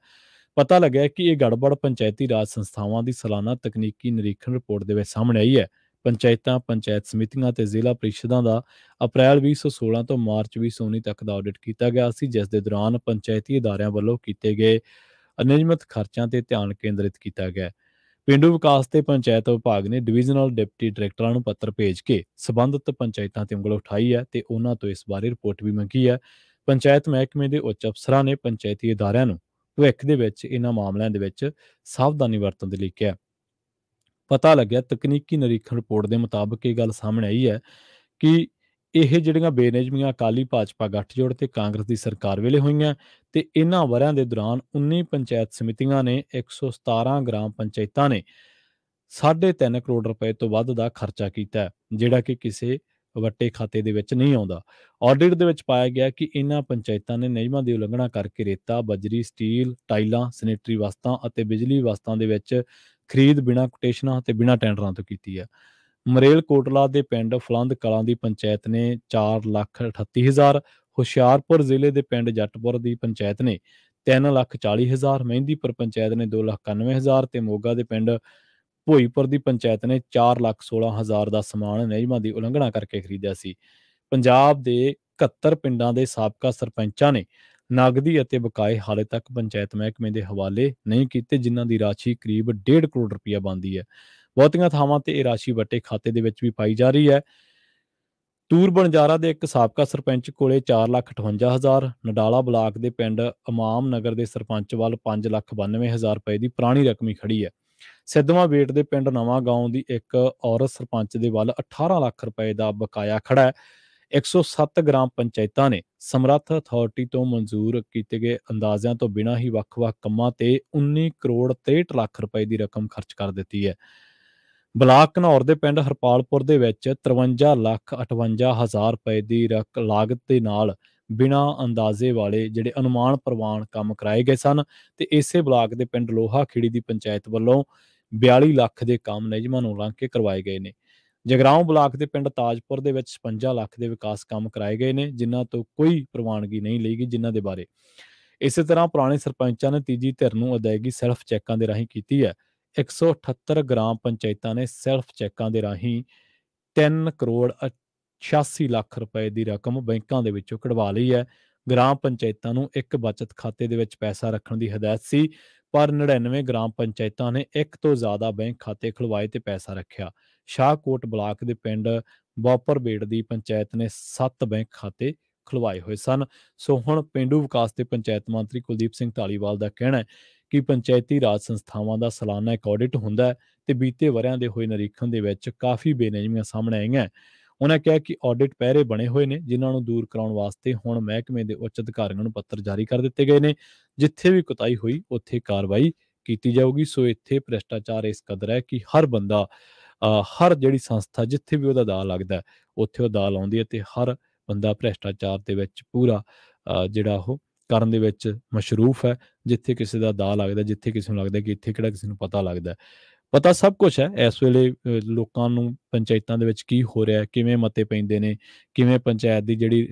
ਪਤਾ ਲੱਗਿਆ ਕਿ ਇਹ ਗੜਬੜ ਪੰਚਾਇਤੀ ਰਾਜ ਸੰਸਥਾਵਾਂ ਦੀ ਸਾਲਾਨਾ ਤਕਨੀਕੀ ਨਿਰੀਖਣ ਰਿਪੋਰਟ ਦੇ ਵਿੱਚ ਸਾਹਮਣੇ ਆਈ ਹੈ। ਪੰਚਾਇਤਾਂ, ਪੰਚਾਇਤ ਸਮਿਤੀਆਂ ਤੇ ਜ਼ਿਲ੍ਹਾ ਪ੍ਰੀਸ਼ਦਾਂ ਦਾ ਅਪ੍ਰੈਲ 2016 ਤੋਂ ਮਾਰਚ 2019 ਤੱਕ ਦਾ ਆਡਿਟ ਕੀਤਾ ਗਿਆ ਸੀ, ਜਿਸ ਦੇ ਦੌਰਾਨ ਪੰਚਾਇਤੀ ਅਦਾਰਿਆਂ ਵੱਲੋਂ ਕੀਤੇ ਗਏ ਅਨਿਯਮਿਤ ਖਰਚਾਂ ਤੇ ਧਿਆਨ ਕੇਂਦਰਿਤ ਕੀਤਾ ਗਿਆ। ਪੇਂਡੂ ਵਿਕਾਸ ਤੇ ਪੰਚਾਇਤ ਵਿਭਾਗ ਨੇ ਡਿਵੀਜ਼ਨਲ ਡਿਪਟੀ ਡਾਇਰੈਕਟਰਾਂ ਨੂੰ ਪੱਤਰ ਭੇਜ ਕੇ ਸਬੰਧਤ ਪੰਚਾਇਤਾਂ ਤੇ ਉਂਗਲ ਉਠਾਈ ਹੈ ਤੇ ਉਹਨਾਂ ਤੋਂ ਇਸ ਬਾਰੇ ਰਿਪੋਰਟ ਵੀ ਮੰਗੀ ਹੈ। ਪੰਚਾਇਤ ਮਹਿਕਮੇ ਦੇ ਉੱਚ ਅਫਸਰਾਂ ਨੇ ਪੰਚਾਇਤੀ ਅਦਾਰਿਆਂ ਨੂੰ ਭਵਿੱਖ ਦੇ ਵਿੱਚ ਇਹਨਾਂ ਮਾਮਲਿਆਂ ਦੇ ਵਿੱਚ ਸਾਵਧਾਨੀ ਵਰਤਣ ਦੇ ਲਈ ਕਿਹਾ। ਪਤਾ ਲੱਗਿਆ ਤਕਨੀਕੀ ਨਿਰੀਖਣ ਰਿਪੋਰਟ ਦੇ ਮੁਤਾਬਕ ਇਹ ਗੱਲ ਸਾਹਮਣੇ ਆਈ ਹੈ ਕਿ ਇਹ ਜਿਹੜੀਆਂ ਬੇਨਿਯਮੀਆਂ ਅਕਾਲੀ ਭਾਜਪਾ ਗੱਠਜੋੜ ਤੇ ਕਾਂਗਰਸ ਦੀ ਸਰਕਾਰ ਵੇਲੇ ਹੋਈਆਂ, ਤੇ ਇਹਨਾਂ ਵਰ੍ਹਿਆਂ ਦੇ ਦੌਰਾਨ 19 ਪੰਚਾਇਤ ਸਮਿਤੀਆਂ ਨੇ 117 ਗ੍ਰਾਮ ਪੰਚਾਇਤਾਂ ਨੇ 3.5 ਕਰੋੜ ਰੁਪਏ ਤੋਂ ਵੱਧ ਦਾ ਖਰਚਾ ਕੀਤਾ, ਜਿਹੜਾ ਕਿ ਕਿਸੇ ਵੱਟੇ ਖਾਤੇ ਦੇ ਵਿੱਚ ਨਹੀਂ ਆਉਂਦਾ। ਆਡਿਟ ਦੇ ਵਿੱਚ ਪਾਇਆ ਗਿਆ ਕਿ ਇਹਨਾਂ ਪੰਚਾਇਤਾਂ ਨੇ ਨਿਯਮਾਂ ਦੀ ਉਲੰਘਣਾ ਕਰਕੇ ਰੇਤਾ, ਬਜਰੀ, ਸਟੀਲ, ਟਾਈਲਾਂ, ਸੈਨੇਟਰੀ ਵਸਤਾਂ ਅਤੇ ਬਿਜਲੀ ਵਸਤਾਂ ਦੇ ਵਿੱਚ ਖਰੀਦ ਬਿਨਾਂ ਕੋਟੇਸ਼ਨਾਂ ਅਤੇ ਬਿਨਾਂ ਟੈਂਡਰਾਂ ਤੋਂ ਕੀਤੀ ਹੈ। ਮਰੇਲ ਕੋਟਲਾ ਦੇ ਪਿੰਡ ਫਲੰਦ ਕਲਾਂ ਦੀ ਪੰਚਾਇਤ ਨੇ 4,38,000, ਹੁਸ਼ਿਆਰਪੁਰ ਜ਼ਿਲ੍ਹੇ ਦੇ ਪਿੰਡ ਜੱਟਪੁਰ ਦੀ ਪੰਚਾਇਤ ਨੇ 3,40,000, ਮਹਿੰਦੀਪੁਰ ਪੰਚਾਇਤ ਨੇ 2,91,000 ਤੇ ਮੋਗਾ ਦੇ ਪਿੰਡ ਭੋਈਪੁਰ ਦੀ ਪੰਚਾਇਤ ਨੇ 4,16,000 ਦਾ ਸਮਾਨ ਨਿਯਮਾਂ ਦੀ ਉਲੰਘਣਾ ਕਰਕੇ ਖਰੀਦਿਆ ਸੀ। ਪੰਜਾਬ ਦੇ 71 ਪਿੰਡਾਂ ਦੇ ਸਾਬਕਾ ਸਰਪੰਚਾਂ ਨੇ ਨਗਦੀ ਅਤੇ ਬਕਾਏ ਹਾਲੇ ਤੱਕ ਪੰਚਾਇਤ ਮਹਿਕਮੇ ਦੇ ਹਵਾਲੇ ਨਹੀਂ ਕੀਤੇ, ਜਿਨ੍ਹਾਂ ਦੀ ਰਾਸ਼ੀ ਕਰੀਬ 1.5 ਕਰੋੜ ਰੁਪਇਆ ਬਣਦੀ ਹੈ। ਬਹੁਤੀਆਂ ਥਾਵਾਂ ਤੇ ਇਹ ਰਾਸ਼ੀ ਵੱਟੇ ਖਾਤੇ ਦੇ ਵਿੱਚ ਵੀ ਪਾਈ ਜਾ ਰਹੀ ਹੈ। ਤੂਰ ਬਣਜਾਰਾ ਦੇ ਇੱਕ ਸਾਬਕਾ ਸਰਪੰਚ ਕੋਲੇ 4,58,000, ਨਡਾਲਾ ਬਲਾਕ ਦੇ ਪਿੰਡ ਇਮਾਮ ਨਗਰ ਦੇ ਸਰਪੰਚ ਵੱਲ 5,92,000 ਰੁਪਏ ਦੀ ਪੁਰਾਣੀ ਰਕਮ ਹੀ ਖੜੀ ਹੈ। ਸਿੱਧਵਾਂ ਵੇਟ ਦੇ ਪਿੰਡ ਨਵਾਂ ਗਾਉਂ ਦੀ ਇੱਕ ਔਰਤ ਸਰਪੰਚ ਦੇ ਵੱਲ 18 ਲੱਖ ਰੁਪਏ ਦਾ ਬਕਾਇਆ ਖੜਾ ਹੈ। 107 ਗ੍ਰਾਮ ਪੰਚਾਇਤਾਂ ਨੇ ਸਮਰੱਥ ਅਥਾਰਟੀ ਤੋਂ ਮਨਜ਼ੂਰ ਕੀਤੇ ਗਏ ਅੰਦਾਜ਼ਿਆਂ ਤੋਂ ਬਿਨਾਂ ਹੀ ਵੱਖ-ਵੱਖ ਕੰਮਾਂ ਤੇ 19 ਕਰੋੜ 63 ਲੱਖ ਰੁਪਏ ਦੀ ਰਕਮ ਖਰਚ ਕਰ ਦਿੱਤੀ ਹੈ। ਬਲਾਕ ਘਨੌਰ ਦੇ ਪਿੰਡ ਹਰਪਾਲਪੁਰ ਦੇ ਵਿੱਚ 53,58,000 ਰੁਪਏ ਦੀ ਲਾਗਤ ਦੇ ਨਾਲ ਬਿਨਾਂ ਅੰਦਾਜ਼ੇ ਵਾਲੇ ਜਿਹੜੇ ਅਨੁਮਾਨ ਪ੍ਰਵਾਨ ਕੰਮ ਕਰਾਏ ਗਏ ਸਨ, ਤੇ ਇਸੇ ਬਲਾਕ ਦੇ ਪਿੰਡ ਲੋਹਾ ਖੇੜੀ ਦੀ ਪੰਚਾਇਤ ਵੱਲੋਂ 42 ਲੱਖ ਦੇ ਕੰਮ ਨਿਯਮਾਂ ਨੂੰ ਉਲੰਘ ਕੇ ਕਰਵਾਏ ਗਏ ਨੇ। ਜਗਰਾਉਂ ਬਲਾਕ ਦੇ ਪਿੰਡ ਤਾਜਪੁਰ ਦੇ ਵਿੱਚ 56 ਲੱਖ ਦੇ ਵਿਕਾਸ ਕੰਮ ਕਰਾਏ ਗਏ ਨੇ, ਜਿਨ੍ਹਾਂ ਤੋਂ ਕੋਈ ਪ੍ਰਵਾਨਗੀ ਨਹੀਂ ਲਈ ਗਈ, ਜਿਨ੍ਹਾਂ ਦੇ ਬਾਰੇ ਇਸੇ ਤਰ੍ਹਾਂ ਪੁਰਾਣੇ ਸਰਪੰਚਾਂ ਨੇ ਤੀਜੀ ਧਿਰ ਨੂੰ ਅਦਾਇਗੀ ਸੈਲਫ ਚੈੱਕਾਂ ਦੇ ਰਾਹੀਂ ਕੀਤੀ ਹੈ। 178 ਗ੍ਰਾਮ ਪੰਚਾਇਤਾਂ ਨੇ ਸੈਲਫ ਚੈੱਕਾਂ ਦੇ ਰਾਹੀਂ 3 ਕਰੋੜ 86 ਲੱਖ ਰੁਪਏ ਦੀ ਰਕਮ ਬੈਂਕਾਂ ਦੇ ਵਿੱਚੋਂ ਕਢਵਾ ਲਈ ਹੈ। ਗ੍ਰਾਮ ਪੰਚਾਇਤਾਂ ਨੂੰ ਇੱਕ ਬਚਤ ਖਾਤੇ ਦੇ ਵਿੱਚ ਪੈਸਾ ਰੱਖਣ ਦੀ ਹਦਾਇਤ ਸੀ, ਪਰ 99 ਗ੍ਰਾਮ ਪੰਚਾਇਤਾਂ ਨੇ ਇੱਕ ਤੋਂ ਜ਼ਿਆਦਾ ਬੈਂਕ ਖਾਤੇ ਖੁਲਵਾਏ ਤੇ ਪੈਸਾ ਰੱਖਿਆ। ਸ਼ਾਹਕੋਟ ਬਲਾਕ ਦੇ ਪਿੰਡ ਬੋਪਰਬੇੜ ਦੀ ਪੰਚਾਇਤ ਨੇ 7 ਬੈਂਕ ਖਾਤੇ ਖੁਲਵਾਏ ਹੋਏ ਸਨ। ਸੋ ਹੁਣ ਪੇਂਡੂ ਵਿਕਾਸ ਤੇ ਪੰਚਾਇਤ ਮੰਤਰੀ ਕੁਲਦੀਪ ਸਿੰਘ ਧਾਲੀਵਾਲ ਦਾ ਕਹਿਣਾ ਹੈ ਕਿ ਪੰਚਾਇਤੀ ਰਾਜ ਸੰਸਥਾਵਾਂ ਦਾ ਸਾਲਾਨਾ ਇੱਕ ਆਡਿਟ ਹੁੰਦਾ ਹੈ ਤੇ ਬੀਤੇ ਵਰ੍ਹਿਆਂ ਦੇ ਹੋਏ ਨਿਰੀਖਣ ਦੇ ਵਿੱਚ ਕਾਫੀ ਬੇਨਿਯਮੀਆਂ ਸਾਹਮਣੇ ਆਈਆਂ। ਉਹਨਾਂ ਕਿਹਾ ਕਿ ਆਡਿਟ ਪਹਿਰੇ ਬਣੇ ਹੋਏ ਨੇ, ਜਿਨ੍ਹਾਂ ਨੂੰ ਦੂਰ ਕਰਾਉਣ ਵਾਸਤੇ ਹੁਣ ਮਹਿਕਮੇ ਦੇ ਉੱਚ ਅਧਿਕਾਰੀਆਂ ਨੂੰ ਪੱਤਰ ਜਾਰੀ ਕਰ ਦਿੱਤੇ ਗਏ ਨੇ। ਜਿੱਥੇ ਵੀ ਕੁਤਾਹੀ ਹੋਈ ਉੱਥੇ ਕਾਰਵਾਈ ਕੀਤੀ ਜਾਊਗੀ। ਸੋ ਇੱਥੇ ਭ੍ਰਿਸ਼ਟਾਚਾਰ ਇਸ ਕਦਰ ਹੈ ਕਿ ਹਰ ਬੰਦਾ, ਹਰ ਜਿਹੜੀ ਸੰਸਥਾ ਜਿੱਥੇ ਵੀ ਉਹਦਾ ਦਾਅ ਲੱਗਦਾ ਉੱਥੇ ਉਹ ਦਾਅ ਲਾਉਂਦੀ ਹੈ, ਤੇ ਹਰ ਬੰਦਾ ਭ੍ਰਿਸ਼ਟਾਚਾਰ ਦੇ ਵਿੱਚ ਪੂਰਾ ਜਿਹੜਾ ਉਹ ਕਰਨ ਦੇ ਵਿੱਚ ਮਸ਼ਰੂਫ ਹੈ। ਜਿੱਥੇ ਕਿਸੇ ਦਾ ਦਾਅ ਲੱਗਦਾ, ਜਿੱਥੇ ਕਿਸੇ ਨੂੰ ਲੱਗਦਾ ਕਿ ਇੱਥੇ ਕਿਹੜਾ ਕਿਸੇ ਨੂੰ ਪਤਾ ਲੱਗਦਾ, ਪਤਾ ਸਭ ਕੁਛ ਹੈ। ਇਸ ਵੇਲੇ ਲੋਕਾਂ ਨੂੰ ਪੰਚਾਇਤਾਂ ਦੇ ਵਿੱਚ ਕੀ ਹੋ ਰਿਹਾ, ਕਿਵੇਂ ਮਤੇ ਪੈਂਦੇ ਨੇ, ਕਿਵੇਂ ਪੰਚਾਇਤ ਦੀ ਜਿਹੜੀ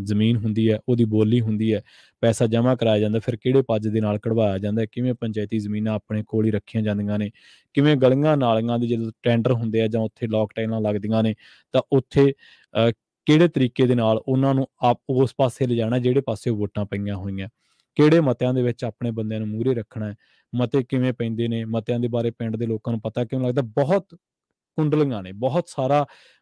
ਜ਼ਮੀਨ ਹੁੰਦੀ ਹੈ ਉਹਦੀ ਬੋਲੀ ਹੁੰਦੀ ਹੈ, ਪੈਸਾ ਜਮ੍ਹਾਂ ਕਰਾਇਆ ਜਾਂਦਾ, ਫਿਰ ਕਿਹੜੇ ਪੱਜ ਦੇ ਨਾਲ ਕਢਵਾਇਆ ਜਾਂਦਾ, ਕਿਵੇਂ ਪੰਚਾਇਤੀ ਜ਼ਮੀਨਾਂ ਆਪਣੇ ਕੋਲ ਹੀ ਰੱਖੀਆਂ ਜਾਂਦੀਆਂ ਨੇ, ਕਿਵੇਂ ਗਲੀਆਂ ਨਾਲੀਆਂ ਦੇ ਜਦੋਂ ਟੈਂਡਰ ਹੁੰਦੇ ਆ ਜਾਂ ਉੱਥੇ ਲੋਕ ਟਾਈਲਾਂ ਲੱਗਦੀਆਂ ਨੇ ਤਾਂ ਉੱਥੇ ਕਿਹੜੇ ਤਰੀਕੇ ਦੇ ਨਾਲ ਉਹਨਾਂ ਨੂੰ ਆਪ ਉਸ ਪਾਸੇ ਲਿਜਾਣਾ ਜਿਹੜੇ ਪਾਸੇ ਵੋਟਾਂ ਪਈਆਂ ਹੋਈਆਂ, ਕਿਹੜੇ ਮਤਿਆਂ ਦੇ ਵਿੱਚ ਆਪਣੇ ਬੰਦਿਆਂ ਨੂੰ ਮੂਹਰੇ ਰੱਖਣਾ ਹੈ, ਮਤੇ ਕਿਵੇਂ ਪੈਂਦੇ ਨੇ, ਮਤਿਆਂ ਦੇ ਬਾਰੇ ਪਿੰਡ ਦੇ ਲੋਕਾਂ ਨੂੰ ਪਤਾ ਕਿਉਂ ਲੱਗਦਾ। ਬਹੁਤ ਕੁੰਡਲੀਆਂ ਨੇ,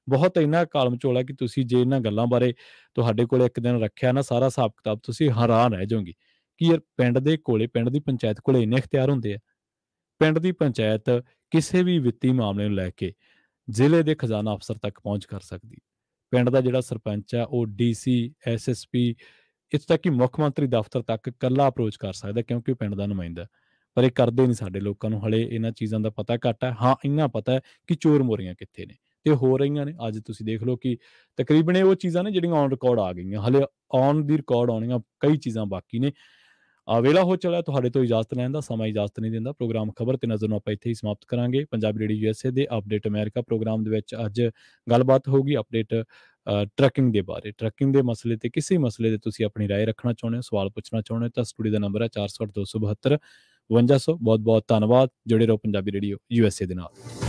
ਬਹੁਤ ਇੰਨਾ ਕਾਲਮ ਝੋਲਾ ਕਿ ਤੁਸੀਂ ਜੇ ਇਹਨਾਂ ਗੱਲਾਂ ਬਾਰੇ ਤੁਹਾਡੇ ਕੋਲ ਇੱਕ ਦਿਨ ਰੱਖਿਆ ਨਾ ਸਾਰਾ ਹਿਸਾਬ ਕਿਤਾਬ, ਤੁਸੀਂ ਹੈਰਾਨ ਰਹਿ ਜਾਓਗੇ ਕਿ ਯਾਰ ਪਿੰਡ ਦੇ ਕੋਲੇ, ਪਿੰਡ ਦੀ ਪੰਚਾਇਤ ਕੋਲੇ ਇੰਨੇ ਇਖਤਿਆਰ ਹੁੰਦੇ ਆ। ਪਿੰਡ ਦੀ ਪੰਚਾਇਤ ਕਿਸੇ ਵੀ ਵਿੱਤੀ ਮਾਮਲੇ ਨੂੰ ਲੈ ਕੇ ਜ਼ਿਲ੍ਹੇ ਦੇ ਖਜ਼ਾਨਾ ਅਫਸਰ ਤੱਕ ਪਹੁੰਚ ਕਰ ਸਕਦੀ। ਪਿੰਡ ਦਾ ਜਿਹੜਾ ਸਰਪੰਚ ਆ ਉਹ DC SSP ਇੱਥੋਂ ਤੱਕ ਕਿ ਮੁੱਖ ਮੰਤਰੀ ਦਫ਼ਤਰ ਤੱਕ ਇਕੱਲਾ ਅਪਰੋਚ ਕਰ ਸਕਦਾ, ਕਿਉਂਕਿ ਉਹ ਪਿੰਡ ਦਾ ਨੁਮਾਇੰਦਾ। ਪਰ ਇਹ ਕਰਦੇ ਨਹੀਂ ਸਾਡੇ ਲੋਕਾਂ ਨੂੰ, ਹਲੇ ਇਹਨਾਂ ਚੀਜ਼ਾਂ ਦਾ ਪਤਾ ਘੱਟ ਹੈ। ਹਾਂ, ਇੰਨਾ ਪਤਾ ਹੈ ਕਿ ਚੋਰ ਮੋਰੀਆਂ ਕਿੱਥੇ ਨੇ ਤੇ ਹੋ ਰਹੀਆਂ ਨੇ। ਅੱਜ ਤੁਸੀਂ ਦੇਖ ਲਓ ਕਿ ਤਕਰੀਬਨ ਇਹ ਉਹ ਚੀਜ਼ਾਂ ਨੇ ਜਿਹੜੀਆਂ ਔਨ ਰਿਕਾਰਡ ਆ ਗਈਆਂ, ਹਲੇ ਔਨ ਦੀ ਰਿਕਾਰਡ ਆਉਣੀਆਂ ਕਈ ਚੀਜ਼ਾਂ ਬਾਕੀ ਨੇ। ਵੇਲਾ ਹੋ ਚੱਲਿਆ ਤੁਹਾਡੇ ਤੋਂ ਇਜਾਜ਼ਤ ਲੈਣ ਦਾ, ਸਮਾਂ ਇਜਾਜ਼ਤ ਨਹੀਂ ਦਿੰਦਾ। ਪ੍ਰੋਗਰਾਮ ਖਬਰ ਤੇ ਨਜ਼ਰ ਨੂੰ ਆਪਾਂ ਇੱਥੇ ਹੀ ਸਮਾਪਤ ਕਰਾਂਗੇ। ਪੰਜਾਬੀ ਰੇਡੀਓ USA ਦੇ ਅਪਡੇਟ ਅਮਰੀਕਾ ਪ੍ਰੋਗਰਾਮ ਦੇ ਵਿੱਚ ਅੱਜ ਗੱਲਬਾਤ ਹੋਊਗੀ ਅਪਡੇਟ ਟਰੱਕਿੰਗ ਦੇ ਬਾਰੇ। ਟਰੱਕਿੰਗ ਦੇ ਮਸਲੇ ਤੇ ਕਿਸੇ ਮਸਲੇ ਤੇ ਤੁਸੀਂ ਆਪਣੀ ਰਾਏ ਰੱਖਣਾ ਚਾਹੁੰਦੇ ਹੋ, ਸਵਾਲ ਪੁੱਛਣਾ ਚਾਹੁੰਦੇ ਹੋ ਤਾਂ ਸਟੂਡੀਓ ਦਾ ਨੰਬਰ ਹੈ 408 272 5200। ਬਹੁਤ ਬਹੁਤ ਧੰਨਵਾਦ। ਜੁੜੇ ਰਹੋ ਪੰਜਾਬੀ ਰੇਡੀਓ USA ਦੇ ਨਾਲ।